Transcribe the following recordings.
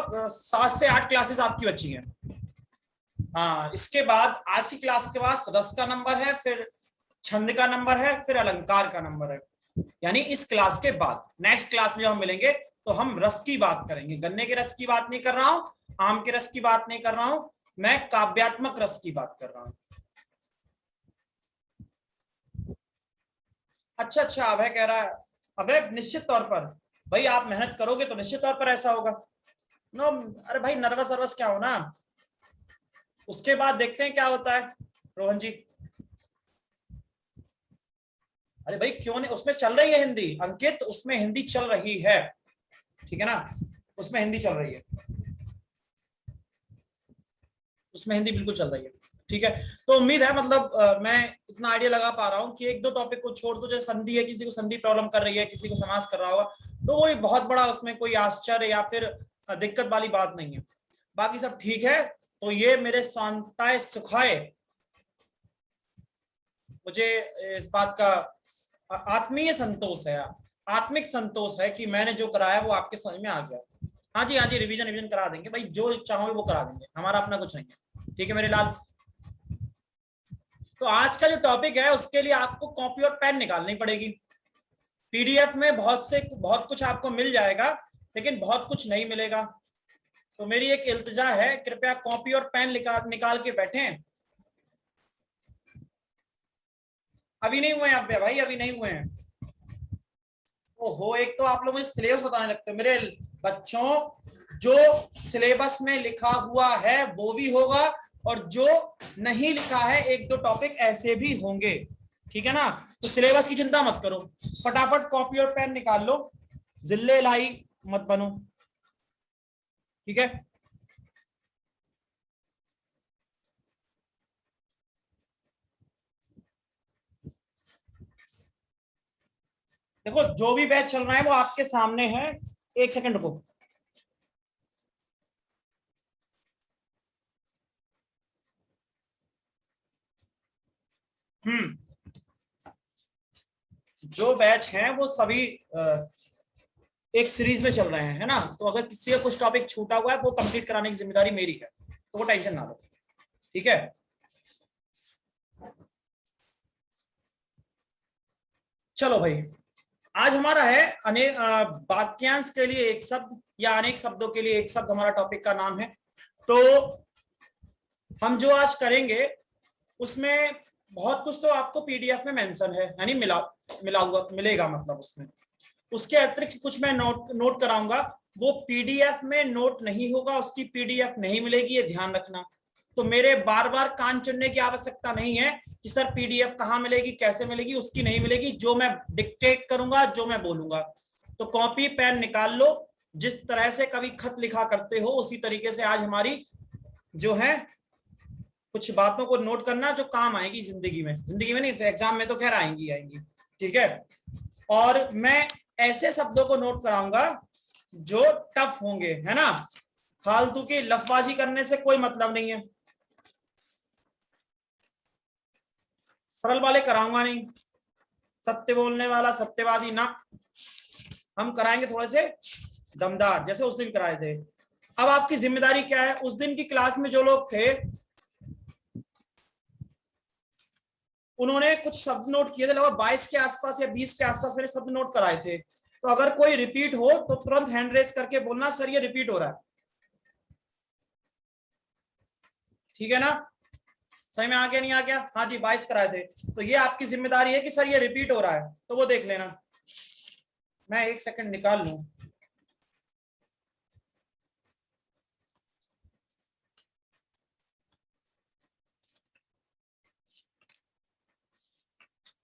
लगभग 7 से 8 क्लासेस आपकी बची हैं। हाँ, इसके बाद आज की क्लास के पास रस का नंबर है, फिर छंद का नंबर है, फिर अलंकार का नंबर है। यानी इस क्लास के बाद नेक्स्ट क्लास में जब हम मिलेंगे तो हम रस की बात करेंगे। गन्ने के रस की बात नहीं कर रहा हूं, आम के रस की बात नहीं कर रहा हूं, मैं काव्यात्मक रस की बात कर रहा हूं। अच्छा अच्छा, अभय कह रहा है, अभय निश्चित तौर पर भाई आप मेहनत करोगे तो निश्चित तौर पर ऐसा होगा। नो, अरे भाई नर्वस अर्वस क्या हो ना, उसके बाद देखते हैं क्या होता है। रोहन जी, अरे भाई क्यों नहीं, उसमें चल रही है हिंदी अंकित, उसमें हिंदी चल रही है, ठीक है ना, उसमें हिंदी चल रही है, उसमें हिंदी बिल्कुल चल रही है। ठीक है, तो उम्मीद है मतलब मैं इतना आइडिया लगा पा रहा हूँ कि एक दो टॉपिक को छोड़ दो, जैसे संधि है, किसी को संधि प्रॉब्लम कर रही है, किसी को समास कर रहा होगा, तो वो बहुत बड़ा उसमें कोई आश्चर्य या फिर दिक्कत वाली बात नहीं है, बाकी सब ठीक है। तो ये मेरे स्वांताय सुखाय, मुझे इस बात का आत्मीय संतोष है, आत्मिक संतोष है कि मैंने जो कराया वो आपके समझ में आ गया। हाँ जी हाँ जी, रिवीजन रिवीजन करा देंगे भाई, जो चाहोगे वो करा देंगे, हमारा अपना कुछ नहीं है। ठीक है मेरे लाल, तो आज का जो टॉपिक है उसके लिए आपको कॉपी और पेन निकालनी पड़ेगी। पीडीएफ में बहुत कुछ आपको मिल जाएगा, लेकिन बहुत कुछ नहीं मिलेगा। तो मेरी एक इल्तिजा है, कृपया कॉपी और पेन निकाल के बैठें। अभी नहीं हुए आप भाई, अभी नहीं हुए हैं। ओहो, एक तो आप लोग मुझे सिलेबस बताने लगते हैं मेरे बच्चों, जो सिलेबस में लिखा हुआ है वो भी होगा, और जो नहीं लिखा है एक दो टॉपिक ऐसे भी होंगे, ठीक है ना। तो सिलेबस की चिंता मत करो, फटाफट कॉपी और पेन निकाल लो, जिल्ले लाई मत बनो, ठीक है। देखो जो भी बैच चल रहा है वो आपके सामने है, एक सेकंड रुको। हम्म, जो बैच हैं वो सभी एक सीरीज में चल रहे हैं, है ना। तो अगर किसी का कुछ टॉपिक छूटा हुआ है वो कंप्लीट कराने की जिम्मेदारी मेरी है, तो वो टेंशन ना लो, ठीक है। चलो भाई, आज हमारा है अनेक वाक्यांश के लिए एक शब्द या अनेक शब्दों के लिए एक शब्द, हमारा टॉपिक का नाम है। तो हम जो आज करेंगे उसमें बहुत कुछ तो आपको पीडीएफ में मेंशन है, यानी मिला मिला हुआ मिलेगा, मतलब उसमें उसके अतिरिक्त कुछ मैं नोट कराऊंगा, वो पीडीएफ में नोट नहीं होगा, उसकी पीडीएफ नहीं मिलेगी, ये ध्यान रखना। तो मेरे बार बार कान चुनने की आवश्यकता नहीं है कि सर पीडीएफ कहाँ मिलेगी, कैसे मिलेगी, उसकी नहीं मिलेगी, जो मैं डिक्टेट करूंगा, जो मैं बोलूंगा। तो कॉपी पेन निकाल लो, जिस तरह से कभी खत लिखा करते हो उसी तरीके से आज हमारी जो है कुछ बातों को नोट करना, जो काम आएगी जिंदगी में, जिंदगी में नहीं, एग्जाम में तो खैर आएंगी आएंगी, ठीक है। और मैं ऐसे शब्दों को नोट कराऊंगा जो टफ होंगे, है ना। फालतू की लफबाजी करने से कोई मतलब नहीं है, सरल वाले कराऊंगा नहीं, सत्य बोलने वाला सत्यवादी ना, हम कराएंगे थोड़े से दमदार, जैसे उस दिन कराए थे। अब आपकी जिम्मेदारी क्या है, उस दिन की क्लास में जो लोग थे उन्होंने कुछ शब्द नोट किए थे, लगभग 22 के आसपास या 20 के आसपास मैंने शब्द नोट कराए थे। तो अगर कोई रिपीट हो तो तुरंत हैंड रेज करके बोलना सर ये रिपीट हो रहा है, ठीक है ना। सही में आ गया नहीं आ गया, हाँ जी 22 कराए थे, तो ये आपकी जिम्मेदारी है कि सर ये रिपीट हो रहा है, तो वो देख लेना। मैं एक सेकंड निकाल लूं,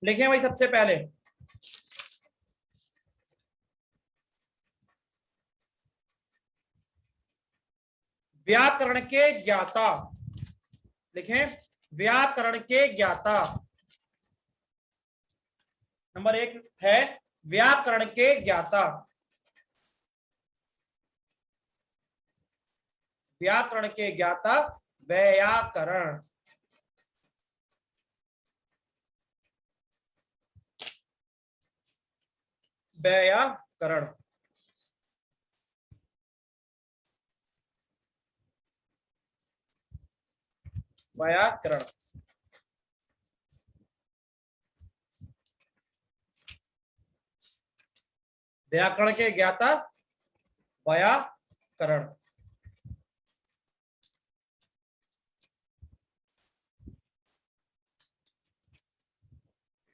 लिखे भाई सबसे पहले व्याकरण के ज्ञाता, लिखें व्याकरण के ज्ञाता। नंबर एक है व्याकरण के ज्ञाता, व्याकरण के ज्ञाता व्याकरण, व्याकरण। व्याकरण। व्याकरण के ज्ञाता व्याकरण।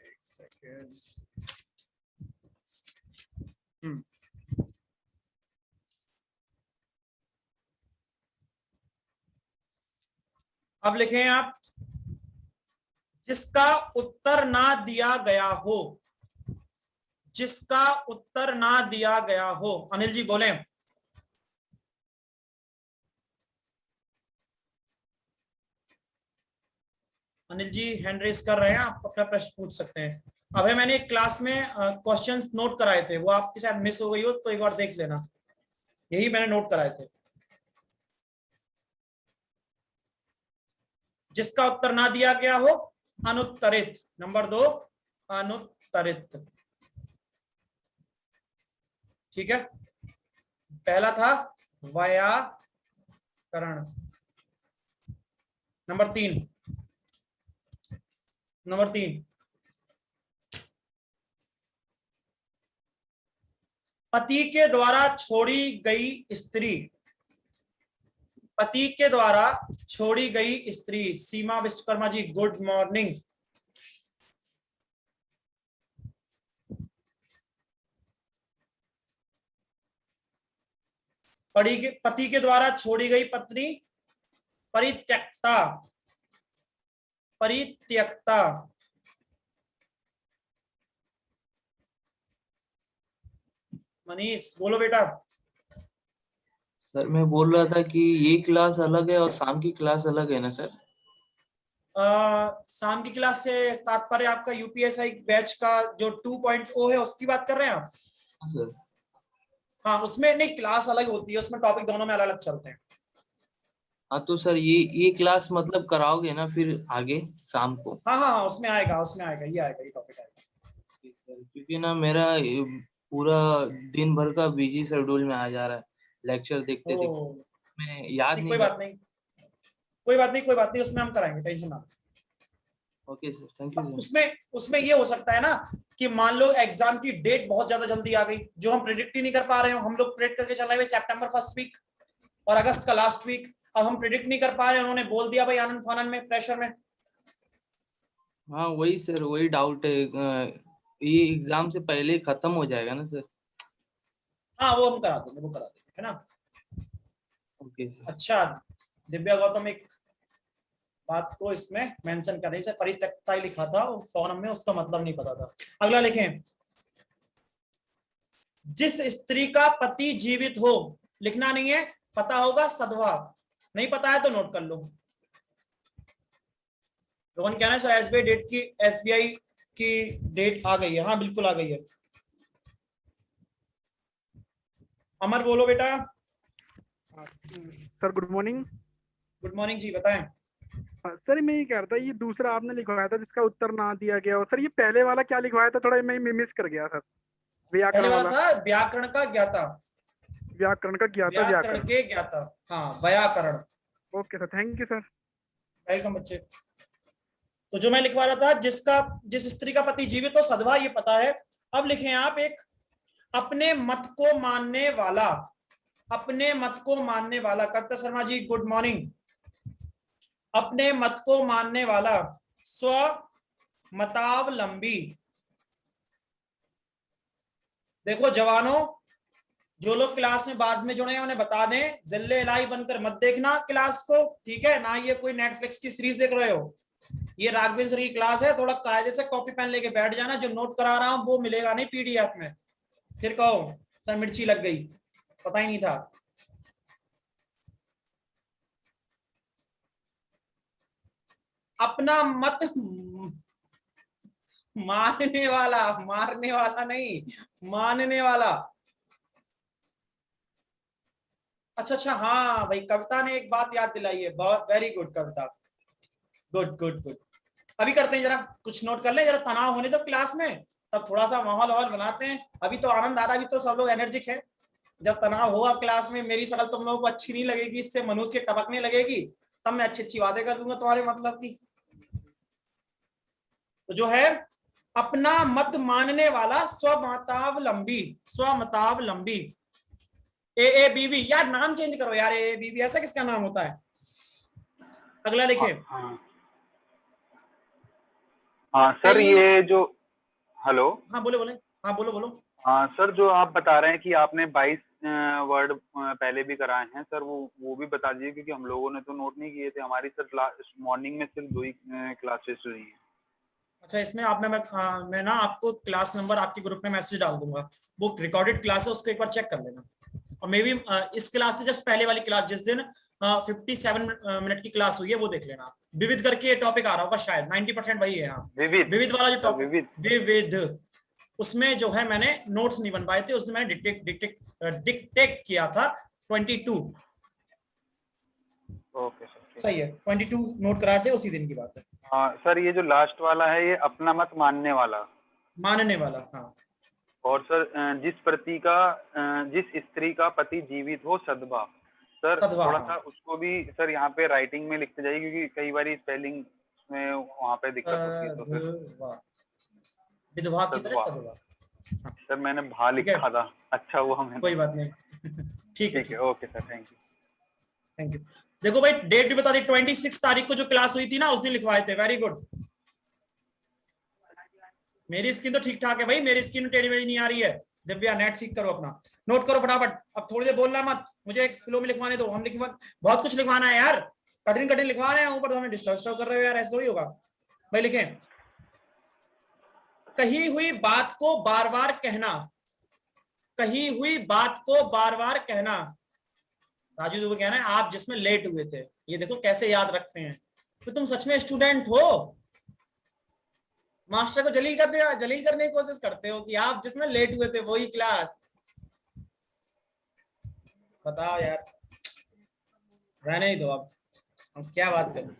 एक सेकेंड। अब लिखें आप, जिसका उत्तर ना दिया गया हो, जिसका उत्तर ना दिया गया हो। अनिल जी बोलें। अनिल जी हैंड रेस कर रहे हैं, आप अपना प्रश्न पूछ सकते हैं। अभी मैंने एक क्लास में क्वेश्चंस नोट कराए थे, वो आपके साथ मिस हो गई हो तो एक बार देख लेना, यही मैंने नोट कराए थे। जिसका उत्तर ना दिया गया हो, अनुत्तरित। नंबर 2, अनुत्तरित। ठीक है, पहला था व्याकरण। नंबर 3, नंबर 3, पति के द्वारा छोड़ी गई स्त्री। पति के द्वारा छोड़ी गई स्त्री। सीमा विश्वकर्मा जी गुड मॉर्निंग। पति के द्वारा छोड़ी गई पत्नी परित्यक्ता। परित्यक्ता। मनीष बोलो बेटा। सर मैं बोल रहा था कि ये क्लास अलग है और शाम की क्लास अलग है ना सर? शाम की क्लास से तात्पर्य आपका यूपीएसआई बैच का जो 2.0 है उसकी बात कर रहे हैं आप? हाँ सर। हाँ, उसमें नहीं, क्लास अलग होती है, उसमें टॉपिक दोनों में अलग अलग चलते हैं। हाँ तो सर ये क्लास मतलब कराओगे ना फिर आगे शाम को? हाँ हाँ हाँ, उसमें आएगा, उसमें आएगा, ये आएगा, ये टॉपिक आएगा। क्योंकि ना मेरा पूरा दिन भर का बिजी शेड्यूल में आ जा रहा है, लेक्चर देखते देखते ओ, मैं याद नहीं नहीं कोई कर। बात नहीं, कोई बात नहीं, कोई बात नहीं, उसमें हम कराएंगे, टेंशन ना। Okay sir, thank you sir. उसमें उसमें ये हो सकता है ना कि मान लो एग्जाम की डेट बहुत ज्यादा जल्दी आ गई, जो हम प्रिडिक्ट ही नहीं कर पा रहे हो। हम लोग प्रिडिक्ट करके चल रहे हैं सितंबर फर्स्ट वीक और अगस्त का लास्ट वीक। अब हम प्रिडिक्ट नहीं कर पा रहे, उन्होंने बोल दिया भाई आनंद फानन में, प्रेशर में। हाँ वही सर, वही डाउट है। ये एग्जाम से पहले ही खत्म हो जाएगा ना सर? हाँ वो हम करा देंगे, वो करा देंगे, है ना। Okay sir. अच्छा, दिव्या गौतम एक बात को इसमें मेंशन कर रही है, परित्यक्ता ही लिखा था फॉर्म में, उसका मतलब नहीं पता था। अगला लिखें, जिस स्त्री का पति जीवित हो। लिखना नहीं है, पता होगा सधवा, नहीं पता है तो नोट कर लो। लोगों ने कहना है सर एसबीआई डेट की, एसबीआई की डेट आ गई है। हाँ बिल्कुल आ गई है। अमर बोलो बेटा। Sir good morning. Good morning ji, बताएं। सर मैं ये कह रहा था, ये दूसरा आपने लिखवाया था जिसका उत्तर ना दिया गया, और सर ये पहले वाला क्या लिखवाया था, थोड़ा मैं मिस कर गया सर। पहले व्याकरण वाला वाला। था व्याकरण का ज्ञाता। व्याकरण का ज्ञाता व्याकरण व्याकरण। के ज्ञाता, हाँ व्याकरण। Okay sir, thank you sir. Welcome बच्चे। तो जो मैं लिखवा रहा था, जिस स्त्री का पति जीवित हो, सधवा, ये पता है। अब लिखें आप एक अपने मत को मानने वाला। अपने मत को मानने वाला। Kavita Sharma ji good morning. अपने मत को मानने वाला, स्व मतावलंबी। देखो जवानों, जो लोग क्लास में बाद में जुड़े हैं उन्हें बता दें, जिल्ले लाई बनकर मत देखना क्लास को, ठीक है ना। ये कोई नेटफ्लिक्स की सीरीज देख रहे हो, ये राघवेंद्र सर की क्लास है। थोड़ा कायदे से कॉपी पेन लेके बैठ जाना, जो नोट करा रहा हूं वो मिलेगा नहीं पीडीएफ में, फिर कहो सर मिर्ची लग गई, पता ही नहीं था। अपना मत मानने वाला, मारने वाला नहीं, मानने वाला। अच्छा अच्छा, हाँ भाई, कविता ने एक बात याद दिलाई है, बहुत वेरी गुड कविता, गुड गुड गुड। अभी करते हैं, जरा कुछ नोट कर ले, जरा तनाव होने दो क्लास में, तब थोड़ा सा माहौल वाहौल बनाते हैं। अभी तो आनंद आ रहा है, अभी तो सब लोग एनर्जिक है। जब तनाव होगा क्लास में, मेरी शक्ल तुम लोगों को अच्छी नहीं लगेगी, इससे मनुष्य टपकने लगेगी, तब मैं अच्छी अच्छी बातें कर दूंगा तुम्हारे मतलब की। तो जो है अपना मत मानने वाला, स्वमतावलंबी, स्वमतावलंबी। ए बी बी, यार नाम चेंज करो यार, ए बी बी ऐसा किसका नाम होता है? अगला लिखे। हाँ हाँ सर, ये जो, हेलो, हाँ बोले बोले, हाँ बोलो बोलो। हाँ सर, जो आप बता रहे हैं कि आपने 22 वर्ड पहले भी कराए हैं सर, वो भी बता दीजिए, क्योंकि हम लोगों ने तो नोट नहीं किए थे। हमारी सर मॉर्निंग में सिर्फ 2 ही क्लासेस हुई हैं। अच्छा, इसमें आपने मैं ना आपको क्लास नंबर आपके ग्रुप में मैसेज डाल दूंगा, वो रिकॉर्डेड क्लास है, उसको एक बार चेक कर लेना। और मे भी इस क्लास से जस्ट पहले वाली क्लास, जिस दिन 57 मिनट की क्लास हुई है, वो देख लेना। विविध करके टॉपिक आ रहा होगा शायद, 90% वही है। यहाँ विविध वाला जो टॉपिक, विविध, उसमें जो है मैंने नोट्स नहीं बनवाए थे, उसमें मैंने डिक्टेट किया था 22। ओके सर, सही है, 22 नोट कराए थे, उसी दिन की बात है। हाँ सर, ये जो लास्ट वाला है, ये अपना मत मानने वाला, मानने वाला, हाँ। और सर जिस स्त्री का पति जीवित हो सदभा, सर सदभा, थोड़ा हाँ। सा उसको भी सर यहाँ पे राइटिंग में लिखते जाइए, क्योंकि कई बार स्पेलिंग में वहाँ पे दिक्कत होती है। तो फिर विधवा की तरह सदभा, सदभा। सर मैंने भा लिखा था। अच्छा हुआ मैंने, कोई बात नहीं। ठीक है, ठीक है, okay sir, thank you. Thank you. देखो भाई, डेट भी बता दी, 26 तारीख को जो क्लास हुई थी ना, उस दिन लिखवाए थे। Very good. मेरी स्क्रीन तो ठीक ठाक है भाई, मेरी स्क्रीन टेढ़ी मेढ़ी नहीं आ रही है। दिव्या, नेट सीख करो अपना, नोट करो फटाफट। अब थोड़ी देर बोलना मत, मुझे एक फ्लो में लिखवाने दो। हम लिखवा, बहुत कुछ लिखवाना है यार, कठिन कठिन लिखवा रहे हैं, ऊपर तो हमें डिस्टर्ब कर रहे हो यार, ऐसे थोड़ी होगा भाई। लिखें, कही हुई बात को बार बार कहना, कही हुई बात को बार बार कहना। राजू तो कहना है आप जिसमें लेट हुए थे, ये देखो कैसे याद रखते हैं। तो तुम सच में स्टूडेंट हो, मास्टर को जलील करने की कोशिश करते हो कि आप जिसमें लेट हुए थे वही क्लास। बताओ यार, रहने ही दो, अब हम क्या बात करें।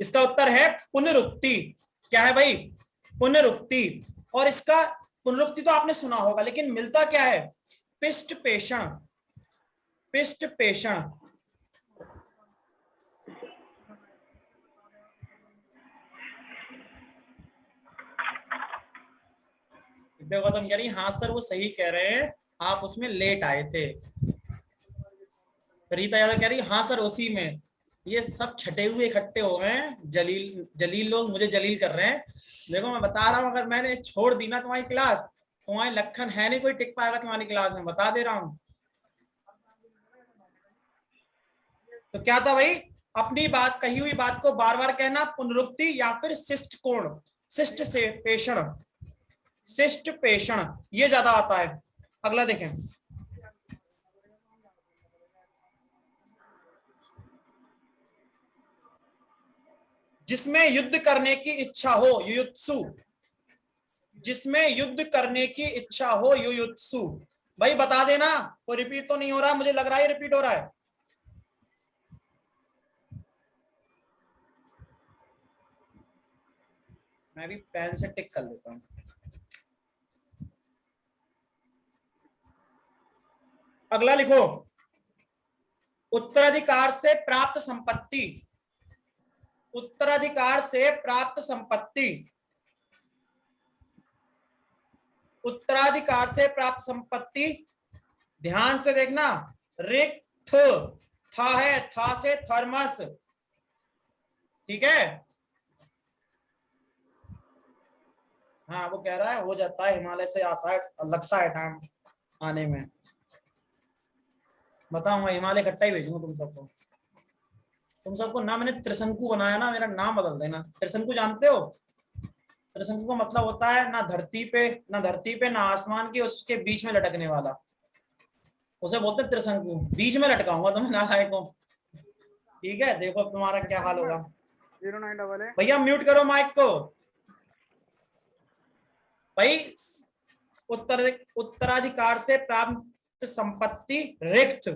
इसका उत्तर है पुनरुक्ति। क्या है भाई? पुनरुक्ति। और इसका पुनरुक्ति तो आपने सुना होगा, लेकिन मिलता क्या है? पिष्ट पेषण, पिष्ट पेषण। गौतम कह रही हाँ सर वो सही कह रहे हैं, आप उसमें लेट आए थे। रीता यादव कह रही हाँ सर उसी में। ये सब छटे हुए इकट्ठे हो गए हैं, जलील लोग मुझे जलील कर रहे हैं। देखो मैं बता रहा हूँ, अगर मैंने छोड़ दी ना तुम्हारी क्लास, तुम्हारी लखन है नहीं कोई टिक पाएगा तुम्हारी क्लास में, बता दे रहा हूँ। तो क्या था भाई? अपनी बात, कही हुई बात को बार बार कहना, पुनरुक्ति, या फिर शिष्ट कोण, शिष्ट से पेषण, शिष्ट पेषण, ये ज्यादा आता है। अगला देखें, जिसमें युद्ध करने की इच्छा हो, युयुत्सु, जिसमें युद्ध करने की इच्छा हो, युयुत्सु। भाई बता देना, कोई रिपीट तो नहीं हो रहा, मुझे लग रहा है रिपीट हो रहा है। मैं भी पेन से टिक कर लेता हूं। अगला लिखो, उत्तराधिकार से प्राप्त संपत्ति, उत्तराधिकार से प्राप्त संपत्ति, उत्तराधिकार से प्राप्त संपत्ति। ध्यान से देखना, रिक्त, था है, था से थर्मस, ठीक है। हाँ वो कह रहा है हो जाता है, हिमालय से आता है, लगता है टाइम आने में। बताओ मैं हिमालय इकट्ठा ही भेजूंगा तुम सबको। तुम सबको ना मैंने त्रिशंकु बनाया ना, मेरा नाम बदल देना। त्रिशंकु जानते हो? त्रिशंकु का मतलब होता है ना धरती पे ना आसमान के, उसके बीच में लटकने वाला, उसे बोलते हैं त्रिशंकु। बीच में लटकाऊंगा तुम्हें नालायक को, ठीक है। देखो तुम्हारा क्या हाल होगा। 0988 भैया म्यूट करो माइक को। भाई उत्तराधिकार से प्राप्त संपत्ति रिक्त,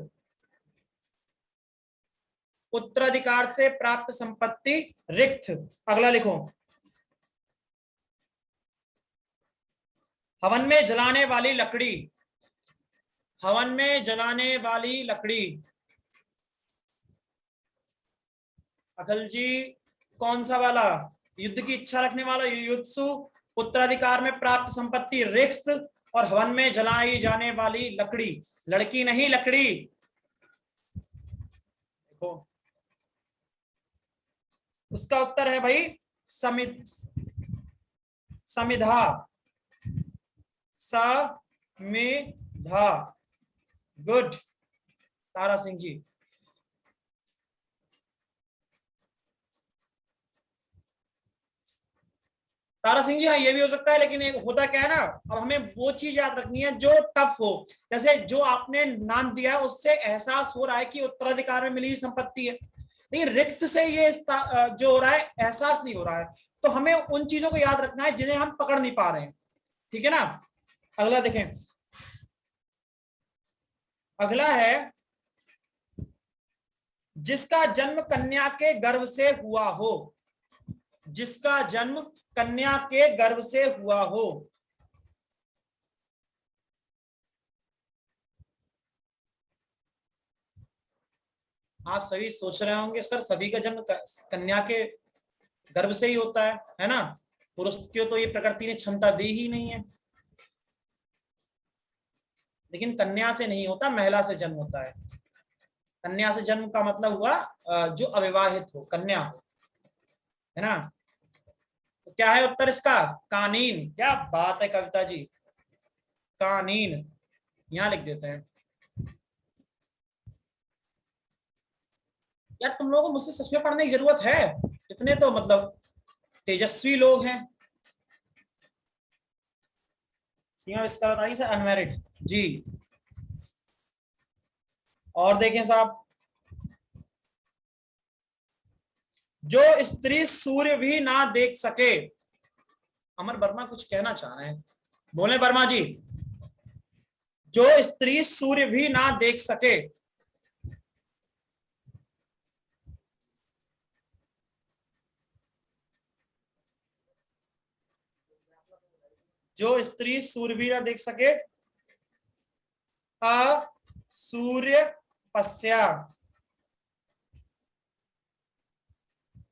उत्तराधिकार से प्राप्त संपत्ति रिक्त। अगला लिखो, हवन में जलाने वाली लकड़ी, हवन में जलाने वाली लकड़ी। अखिल जी कौन सा वाला? युद्ध की इच्छा रखने वाला युयुत्सु, उत्तराधिकार में प्राप्त संपत्ति रिक्त, और हवन में जलाई जाने वाली लकड़ी। लड़की नहीं, लकड़ी। देखो उसका उत्तर है भाई समिधा। समिधा। गुड तारा सिंह जी। तारा सिंह जी हाँ, ये भी हो सकता है, लेकिन एक होता क्या है ना, अब हमें वो चीज याद रखनी है जो टफ हो। जैसे जो आपने नाम दिया है उससे एहसास हो रहा है कि उत्तराधिकार में मिली हुई संपत्ति है, लेकिन रिक्त से ये जो हो रहा है एहसास नहीं हो रहा है। तो हमें उन चीजों को याद रखना है जिन्हें हम पकड़ नहीं पा रहे हैं। ठीक है ना? अगला देखें, अगला है जिसका जन्म कन्या के गर्भ से हुआ हो। जिसका जन्म कन्या के गर्भ से हुआ हो। आप सभी सोच रहे होंगे सर सभी का जन्म कन्या के गर्भ से ही होता है ना? पुरुष को तो ये प्रकृति ने क्षमता दी ही नहीं है। लेकिन कन्या से नहीं होता, महिला से जन्म होता है। कन्या से जन्म का मतलब हुआ जो अविवाहित हो, कन्या हो, है ना? तो क्या है उत्तर इसका? कानीन। क्या बात है कविता जी, कानीन यहां लिख देते हैं। यार तुम लोगों को मुझसे सच में पढ़ने की जरूरत है, इतने तो मतलब तेजस्वी लोग हैं। सीमा इसका बताइए सर, अनमैरिड जी। और देखें साहब, जो स्त्री सूर्य भी ना देख सके। अमर वर्मा कुछ कहना चाह रहे हैं, बोले वर्मा जी। जो स्त्री सूर्य भी ना देख सके। जो स्त्री सूर्य भी ना देख सके, सूर्य पश्या।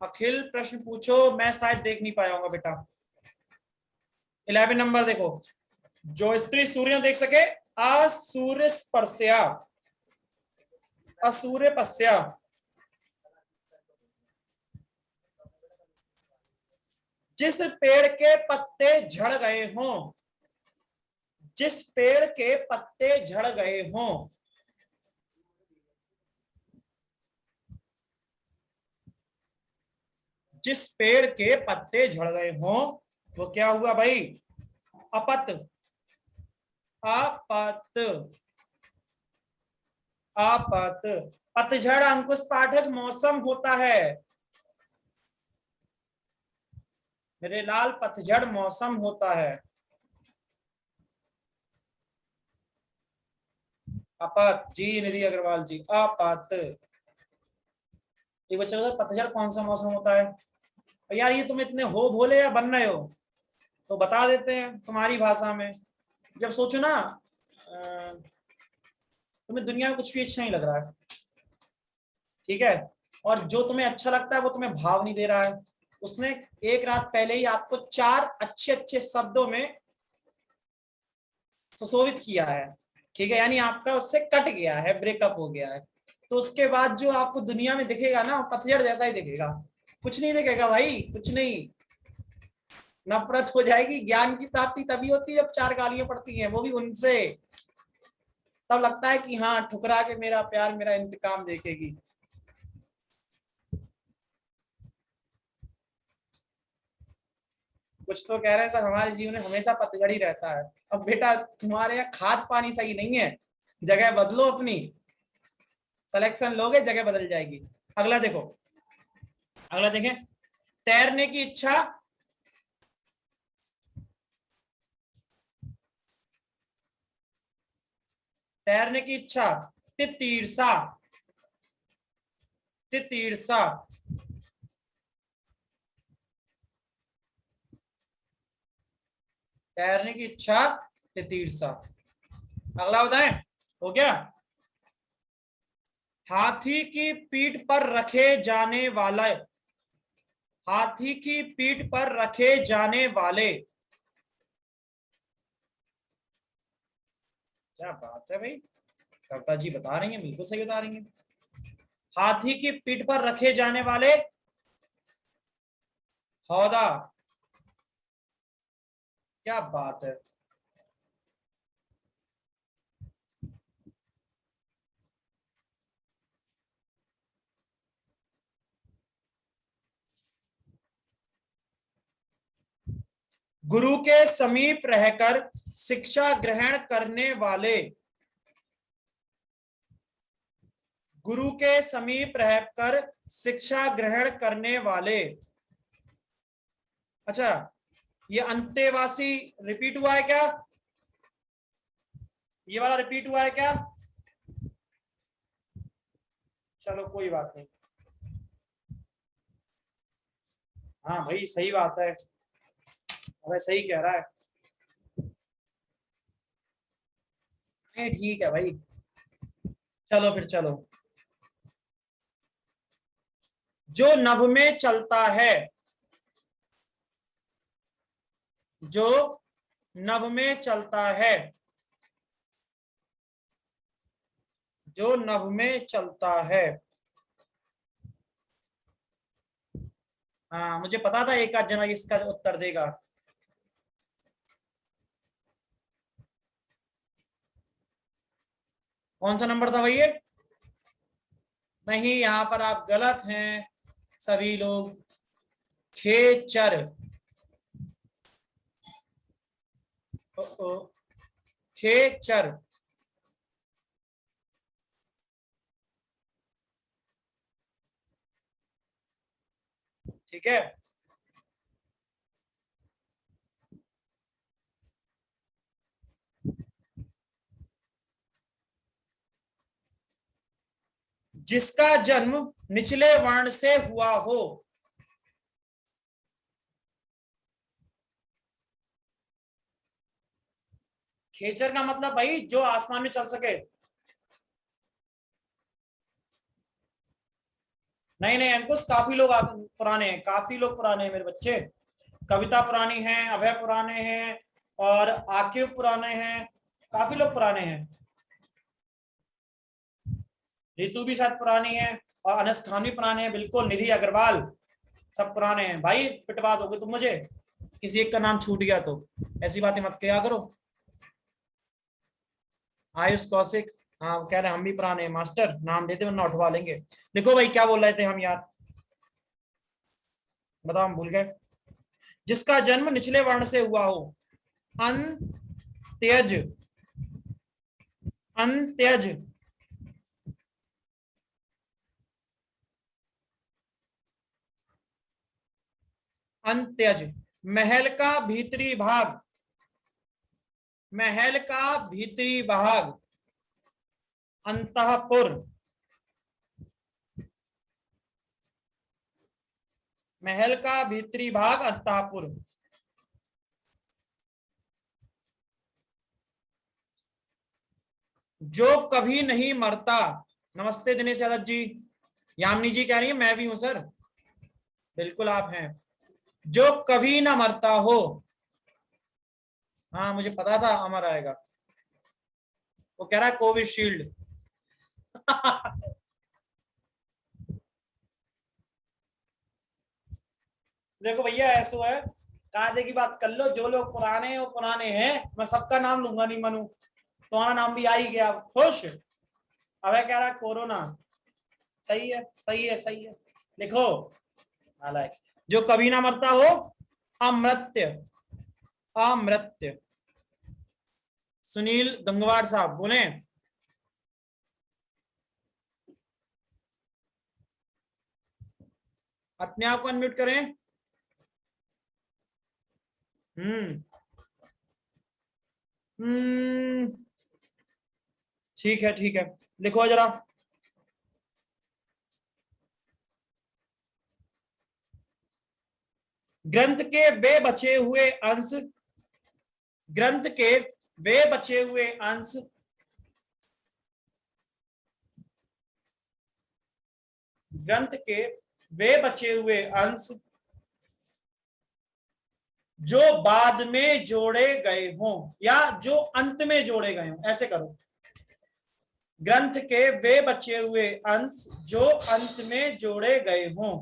अखिल प्रश्न पूछो, मैं शायद देख नहीं पाया होगा बेटा। 11 नंबर देखो, जो स्त्री सूर्य देख सके, असूर्य स्पर्शया, असूर्य पश्या। जिस पेड़ के पत्ते झड़ गए हों। जिस पेड़ के पत्ते झड़ गए हों। जिस पेड़ के पत्ते झड़ गए हों वो क्या हुआ भाई? अपत। अपत। अपत। पतझड़ अंकुश पाठक मौसम होता है मेरे लाल, पतझड़ मौसम होता है। अपत जी, निधि अग्रवाल जी, अपत। एक बच्चा पतझड़ कौन सा मौसम होता है? यार ये तुम इतने हो भोले या बन रहे हो? तो बता देते हैं तुम्हारी भाषा में। जब सोचो ना तुम्हें दुनिया में कुछ भी अच्छा नहीं लग रहा है, ठीक है, और जो तुम्हें अच्छा लगता है वो तुम्हें भाव नहीं दे रहा है। उसने एक रात पहले ही आपको 4 अच्छे अच्छे शब्दों में सुशोभित किया है, ठीक है, यानी आपका उससे कट गया है, ब्रेकअप हो गया है। तो उसके बाद जो आपको दुनिया में दिखेगा ना, पतझड़ जैसा ही दिखेगा, कुछ नहीं दिखेगा भाई, कुछ नहीं। नफरत हो जाएगी। ज्ञान की प्राप्ति तभी होती है जब 4 गालियां पड़ती हैं, वो भी उनसे। तब लगता है कि हाँ, ठुकरा के मेरा प्यार मेरा इंतकाम देखेगी। कुछ तो कह रहे हैं सर हमारे जीवन में हमेशा पतझड़ ही रहता है। अब बेटा तुम्हारे यहाँ खाद पानी सही नहीं है, जगह बदलो अपनी। सिलेक्शन लोगे जगह बदल जाएगी। अगला देखो, अगला देखें, तैरने की इच्छा। तैरने की इच्छा, तितीर्षा। तितीर्षा। तैरने की इच्छा, तितीर्षा। अगला बताएं, हो गया? हाथी की पीठ पर रखे जाने वाला, हाथी की पीठ पर रखे जाने वाले, क्या बात है भाई, कविता जी बता रही हैं, बिल्कुल सही बता रही हैं। हाथी की पीठ पर रखे जाने वाले हौदा, क्या बात है। गुरु के समीप रहकर शिक्षा ग्रहण करने वाले, गुरु के समीप रहकर शिक्षा ग्रहण करने वाले। अच्छा, ये अंतेवासी रिपीट हुआ है क्या? ये वाला रिपीट हुआ है क्या? चलो कोई बात नहीं। हाँ भाई सही बात है, अबे सही कह रहा है। नहीं ठीक है भाई, चलो फिर चलो। जो नभ में चलता है, जो नभ में चलता है, जो नभ में चलता है। हाँ मुझे पता था एक आध जना इसका उत्तर देगा। कौन सा नंबर था भाई ये? नहीं, यहां पर आप गलत हैं सभी लोग। खेचर, खेचर। ठीक है, जिसका जन्म निचले वर्ण से हुआ हो। खेचर का मतलब भाई जो आसमान में चल सके। नहीं नहीं अंकुश, काफी लोग पुराने हैं, काफी लोग पुराने हैं मेरे बच्चे। कविता पुरानी है, अभय पुराने हैं, और आकिब पुराने हैं, काफी लोग पुराने हैं। रितु भी शायद पुरानी है, और अनस खान भी पुराने हैं, बिल्कुल निधि अग्रवाल सब पुराने हैं। भाई पिटवा दोगे तुम मुझे, किसी एक का नाम छूट गया तो। ऐसी बातें मत किया करो। आयुष कौशिक, हाँ कह रहे हैं हम भी पुराने हैं मास्टर, नाम देते वरना उठवा लेंगे। देखो भाई क्या बोल रहे थे हम यार, बताओ हम भूल गए। जिसका जन्म निचले वर्ण से हुआ हो। अंत्यज, अंत्यज। अंत्यज, महल का भीतरी भाग, महल का भीतरी भाग। अंतःपुर, महल का भीतरी भाग अंतःपुर। जो कभी नहीं मरता। नमस्ते दिनेश यादव जी। यामिनी जी कह रही है मैं भी हूं सर, बिल्कुल आप हैं। जो कभी ना मरता हो। हाँ मुझे पता था अमर आएगा। वो कह रहा है कोविशील्ड। देखो भैया ऐसा है, कायदे की बात कर लो, जो लोग पुराने हैं वो पुराने हैं, मैं सबका नाम लूंगा नहीं मनू, तुम्हारा नाम भी आ ही गया, खुश। अब है कह रहा है कोरोना। सही है सही है सही है, लिखो नालायक। जो कभी ना मरता हो। अमृत्य, अमृत्य। सुनील गंगवार साहब बोले। अपने आप को अनम्यूट करें। ठीक है लिखो जरा। ग्रंथ के वे बचे हुए अंश, ग्रंथ के वे बचे हुए अंश ग्रंथ के वे बचे हुए अंश जो बाद में जोड़े गए हों या जो अंत में जोड़े गए हों, ऐसे करो। ग्रंथ के वे बचे हुए अंश जो अंत में जोड़े गए हों।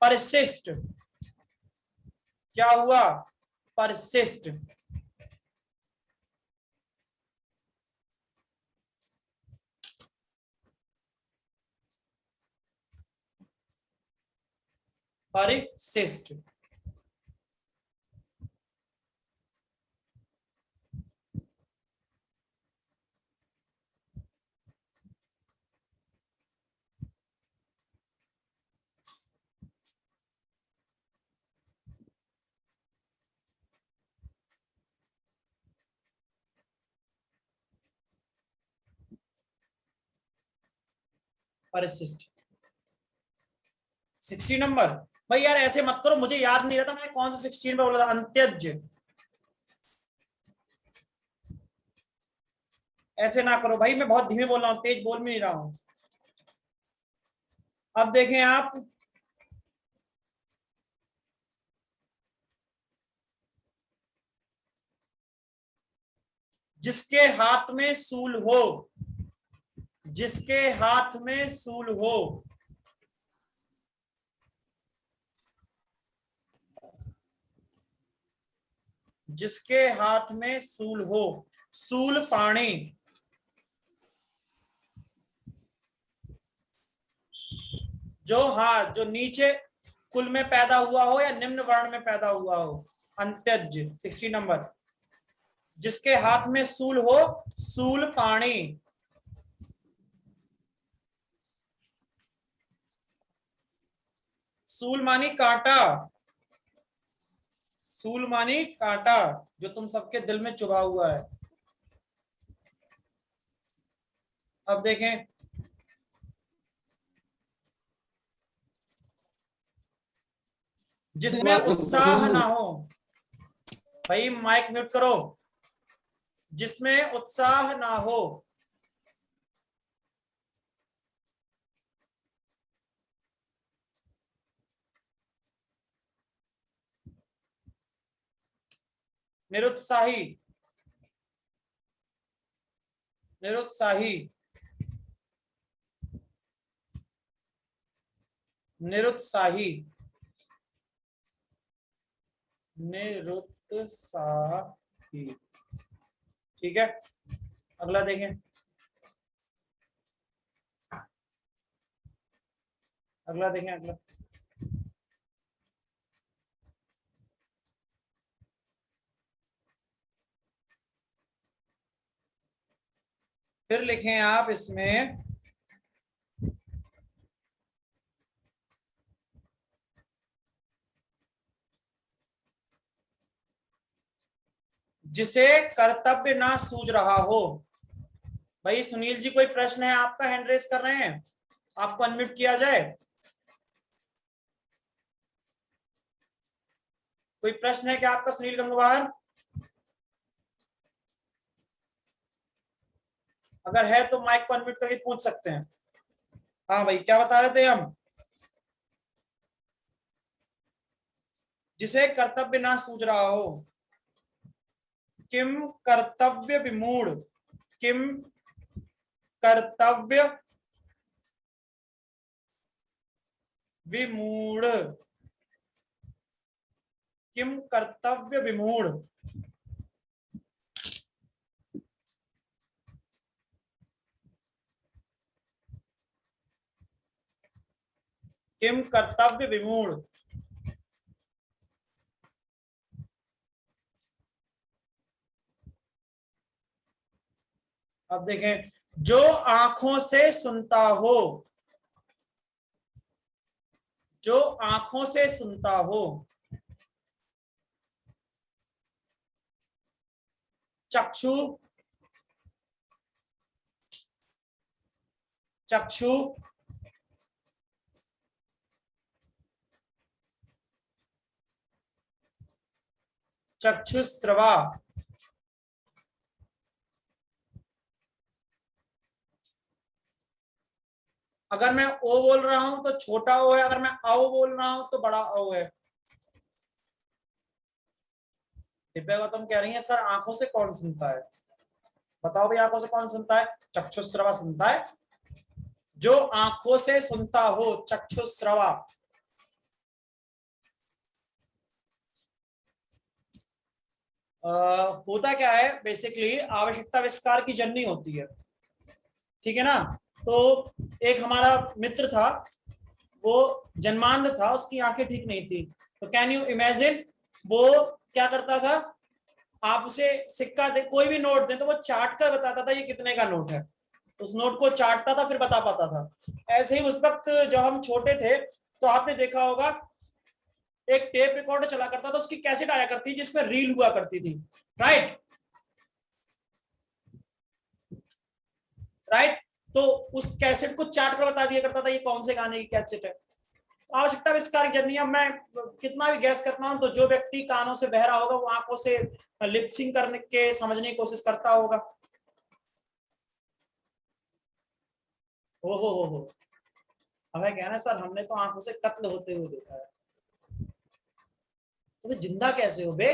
परसिस्ट, क्या हुआ? परसिस्ट। परिशिष्ट। परिशिष्ट 16 नंबर। भाई यार ऐसे मत करो, मुझे याद नहीं रहता मैं कौन सा 16 पे बोला था। अंत्यज, ऐसे ना करो भाई, मैं बहुत धीमे बोल रहा हूँ, तेज बोल भी नहीं रहा हूं। अब देखें आप, जिसके हाथ में सूल हो, जिसके हाथ में सूल हो, जिसके हाथ में सूल हो, सूल पाणी, जो हाथ जो नीचे कुल में पैदा हुआ हो या निम्न वर्ण में पैदा हुआ हो। अंत्यज 60 नंबर। जिसके हाथ में सूल हो, सूल पाणी। सूल मानी कांटा, सूल मानी कांटा, जो तुम सबके दिल में चुभा हुआ है। अब देखें, जिसमें उत्साह ना हो, भाई माइक म्यूट करो, जिसमें उत्साह ना हो, निरुत्साही, निरुत्साही, निरुत्साही, निरुत्साही। ठीक है, अगला देखें, अगला देखें, अगला। फिर लिखें आप इसमें, जिसे कर्तव्य ना सूझ रहा हो। भाई सुनील जी कोई प्रश्न है आपका? हैंड रेस कर रहे हैं, आपको अनम्यूट किया जाए। कोई प्रश्न है क्या आपका सुनील गंगवार? अगर है तो माइक को अनम्यूट करके पूछ सकते हैं। हाँ भाई, क्या बता रहे थे हम? जिसे कर्तव्य ना सूझ रहा हो। किम कर्तव्य विमूढ़, किम कर्तव्य विमूढ़, किम कर्तव्य विमूढ़। किम कर्तव्य विमूढ़। अब देखें, जो आंखों से सुनता हो, जो आंखों से सुनता हो। चक्षु, चक्षु, चक्षुस्त्रवा, अगर मैं ओ बोल रहा हूं तो छोटा ओ है, अगर मैं आओ बोल रहा हूं तो बड़ा ओ है। दिव्या गौतम कह रही है सर आंखों से कौन सुनता है? बताओ भाई, आंखों से कौन सुनता है? चक्षुश्रवा सुनता है। जो आंखों से सुनता हो, चक्षुश्रवा। होता क्या है बेसिकली, आवश्यकता विस्तार की जननी होती है, ठीक है ना। तो एक हमारा मित्र था, वो जन्मांध था, उसकी आंखें ठीक नहीं थी। तो कैन यू इमेजिन, वो क्या करता था, आप उसे सिक्का दे, कोई भी नोट दे तो वो चाट कर बताता था ये कितने का नोट है। उस नोट को चाटता था फिर बता पाता था। ऐसे ही उस वक्त जब हम छोटे थे तो आपने देखा होगा एक टेप रिकॉर्डर चला करता था, उसकी कैसेट आया करती जिसमें रील हुआ करती थी, राइट राइट। तो उस कैसेट को चाट कर बता दिया करता था ये कौन से गाने की कैसेट है। आवश्यकता विस्तार जर्नी। अब मैं कितना भी गैस करता हूं तो जो व्यक्ति कानों से बहरा होगा वो आंखों से लिपसिंग करने के समझने की कोशिश करता होगा। हो हमें कहना सर हमने तो आंखों से कत्ल होते हुए देखा है। तो जिंदा कैसे हो बे?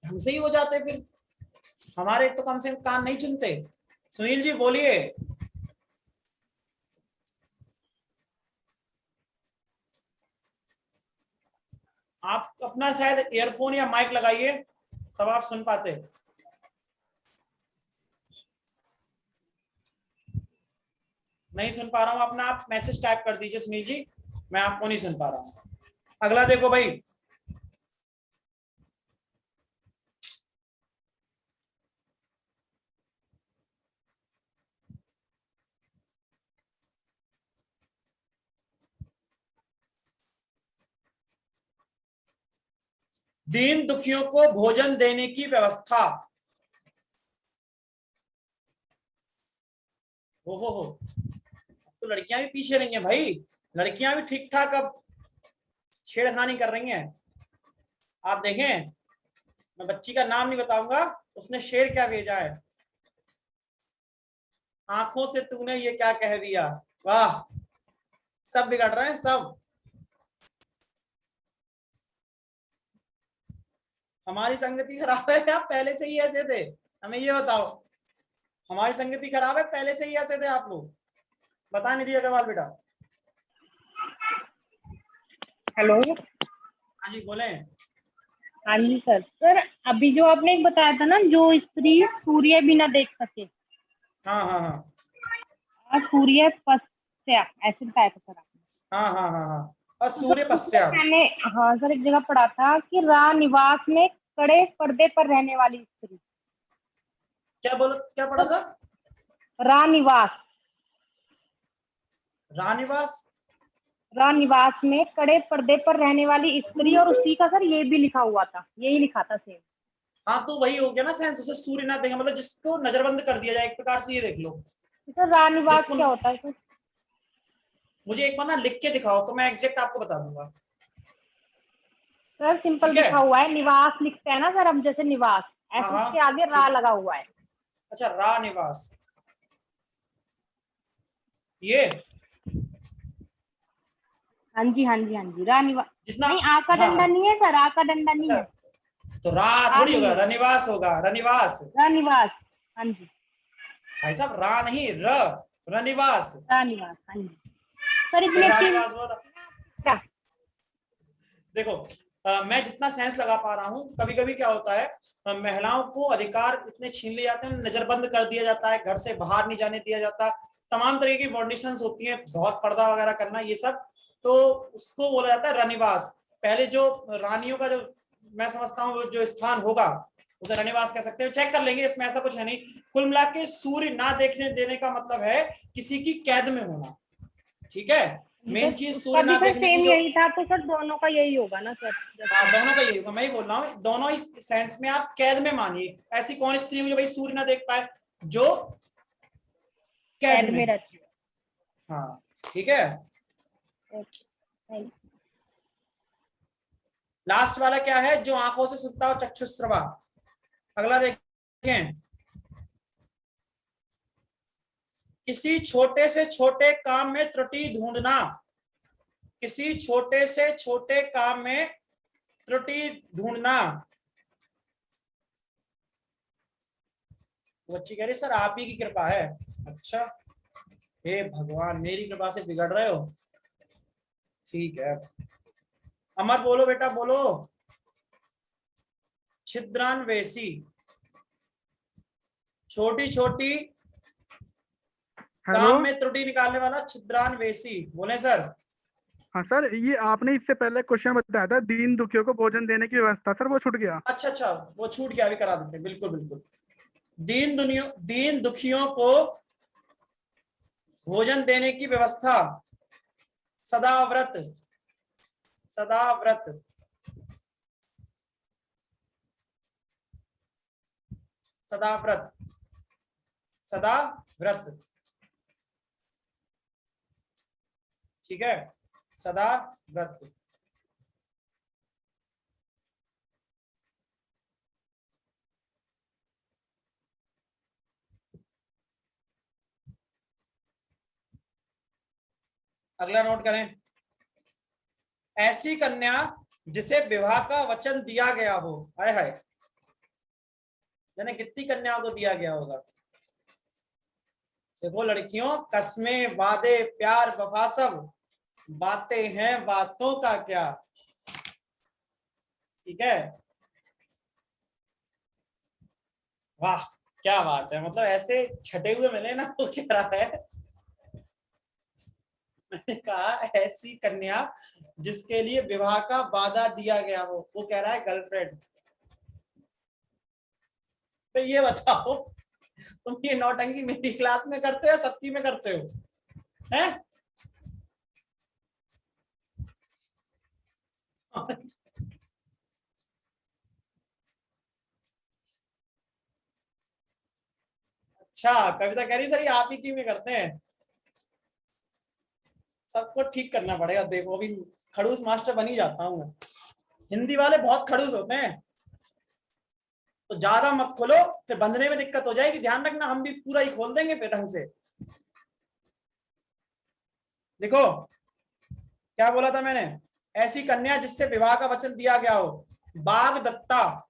ढंग से ही हो जाते फिर। हमारे तो कम से कम कान नहीं सुनते। सुनील जी बोलिए। आप अपना शायद ईयरफोन या माइक लगाइए तब आप सुन पाते। नहीं सुन पा रहा हूं अपना, आप मैसेज टाइप कर दीजिए सुनील जी, मैं आपको नहीं सुन पा रहा हूं। अगला देखो भाई, दीन दुखियों को भोजन देने की व्यवस्था। हो तो लड़कियां भी पीछे नहीं है भाई, लड़कियां भी ठीक ठाक अब छेड़खानी कर रही हैं। आप देखें, मैं बच्ची का नाम नहीं बताऊंगा, उसने शेर क्या भेजा है, आंखों से तूने ये क्या कह दिया। वाह, सब बिगड़ रहे हैं सब। हमारी संगति खराब है या पहले से ही ऐसे थे? हमें ये बताओ, हमारी संगति खराब है पहले से ही ऐसे थे आप लोग? बता निधि अग्रवाल बेटा। हेलो। हाँ जी बोले। हाँ जी सर। सर अभी जो आपने एक बताया था ना, जो स्त्री सूर्य भी ना देख सके। हाँ हाँ हाँ सूर्य पश्या ऐसे बताया था सर आपने। हाँ हाँ हाँ हाँ, और तो सूर्य उसमें पश्या। मैंने हाँ सर एक जगह पढ़ा था कि रा निवास में कड़े पर्दे पर रहने वाली स्त्री। क्या बोलो, क्या पढ़ा था? रा निवास। रानिवास। रा निवास में कड़े पर्दे पर रहने वाली स्त्री, और उसी का सर ये भी लिखा हुआ था, यही लिखा था सेम। हाँ तो वही हो गया ना सेंस, उसे सूर्य ना देखें मतलब जिसको नजरबंद कर दिया जाए एक प्रकार से। ये देख लो सर रा निवास जिसको, क्या होता है सर? मुझे एक बार ना लिख के दिखाओ तो मैं एग्जैक्ट आपको बता दूंगा। सर सिंपल ठीक है, लिखा हुआ है, निवास लिखते हैं ना सर हम, जैसे निवास हाँ ऐसे हाँ उसके आगे रा ठीक। लगा हुआ है। अच्छा रानिवास, ये हाँ जी हाँ जी हाँ जी, रा निवास। जितना, नहीं आ का हाँ डंडा हाँ, नहीं है सर, आ का डंडा नहीं अच्छा है। तो रा रा थोड़ी नहीं होगा, है, रनिवास होगा, रनिवास। रा निवास। हाँ जी, भाई साहब रा नहीं र, रनिवास। रा निवास। हाँ जी सर, इतनी फिर अच्छी रानिवास बोला। क्या? देखो मैं जितना सेंस लगा पा रहा हूँ, कभी कभी क्या होता है, महिलाओं को अधिकार इतने छीन लिए जाते हैं, नजरबंद कर दिया जाता है, घर से बाहर नहीं जाने दिया जाता, तमाम तरह की कंडीशंस होती हैं, बहुत पर्दा वगैरह करना ये सब, तो उसको बोला जाता है रनिवास। पहले जो रानियों का जो मैं समझता हूँ जो स्थान होगा उसे रनिवास कह सकते हैं। चेक कर लेंगे, इसमें ऐसा कुछ है नहीं। कुल मिला के सूर्य ना देखने देने का मतलब है किसी की कैद में होना, ठीक है। मेन चीज उसका सूर्य भी ना सर देखने की सेम जो, यही था, तो सर दोनों का यही होगा ना सर? हाँ दोनों का यही होगा, मैं ही बोल रहा हूँ, दोनों इस सेंस में आप कैद में मानिए। ऐसी कौन स्त्री हुई जो भाई सूर्य ना देख पाए? जो कैद कैद में में है। रहती हाँ ठीक है। है। ओके। लास्ट वाला क्या है? जो आंखों से सुनता हो, चक्षुश्रवा। अगला देखें, किसी छोटे से छोटे काम में त्रुटि ढूंढना, किसी छोटे से छोटे काम में त्रुटि ढूंढना। बच्ची कह रही सर आप ही की कृपा है। अच्छा, हे भगवान मेरी कृपा से बिगड़ रहे हो, ठीक है। अमर बोलो बेटा बोलो। छिद्रान्वेषी, छोटी छोटी हेलो। काम में त्रुटि निकालने वाला छिद्रान्वेषी। बोले सर। हाँ सर, ये आपने इससे पहले क्वेश्चन बताया था दीन दुखियों को भोजन देने की व्यवस्था, सर वो छूट गया। अच्छा अच्छा, वो छूट गया, अभी करा देते हैं। बिल्कुल बिल्कुल। दीन दुखियों को भोजन देने की व्यवस्था, सदाव्रत, सदाव्रत, सदाव्रत, सदाव्रत, ठीक है, सदाव्रत। अगला नोट करें, ऐसी कन्या जिसे विवाह का वचन दिया गया हो। हाय हाय, यानी कितनी कन्याओं को दिया गया होगा। देखो लड़कियों, कस्में, वादे, प्यार, वफा सब बातें हैं, बातों का क्या, ठीक है। वाह क्या बात है, मतलब ऐसे छटे हुए मिले ना। वो कह रहा है, मैंने कहा ऐसी कन्या जिसके लिए विवाह का वादा दिया गया हो, वो कह रहा है गर्लफ्रेंड। तो ये बताओ तुम ये नौटंकी मेरी क्लास में करते हो या सबकी में करते हो, हैं? अच्छा, कविता कह रही सर ये आप ही की में करते हैं। सबको ठीक करना पड़ेगा। देखो अभी खड़ूस मास्टर बन ही जाता हूँ मैं। हिंदी वाले बहुत खड़ूस होते हैं, तो ज्यादा मत खोलो, फिर बंधने में दिक्कत हो जाएगी। ध्यान रखना, हम भी पूरा ही खोल देंगे फिर ढंग से। देखो क्या बोला था मैंने, ऐसी कन्या जिससे विवाह का वचन दिया गया हो। बाग दत्ता,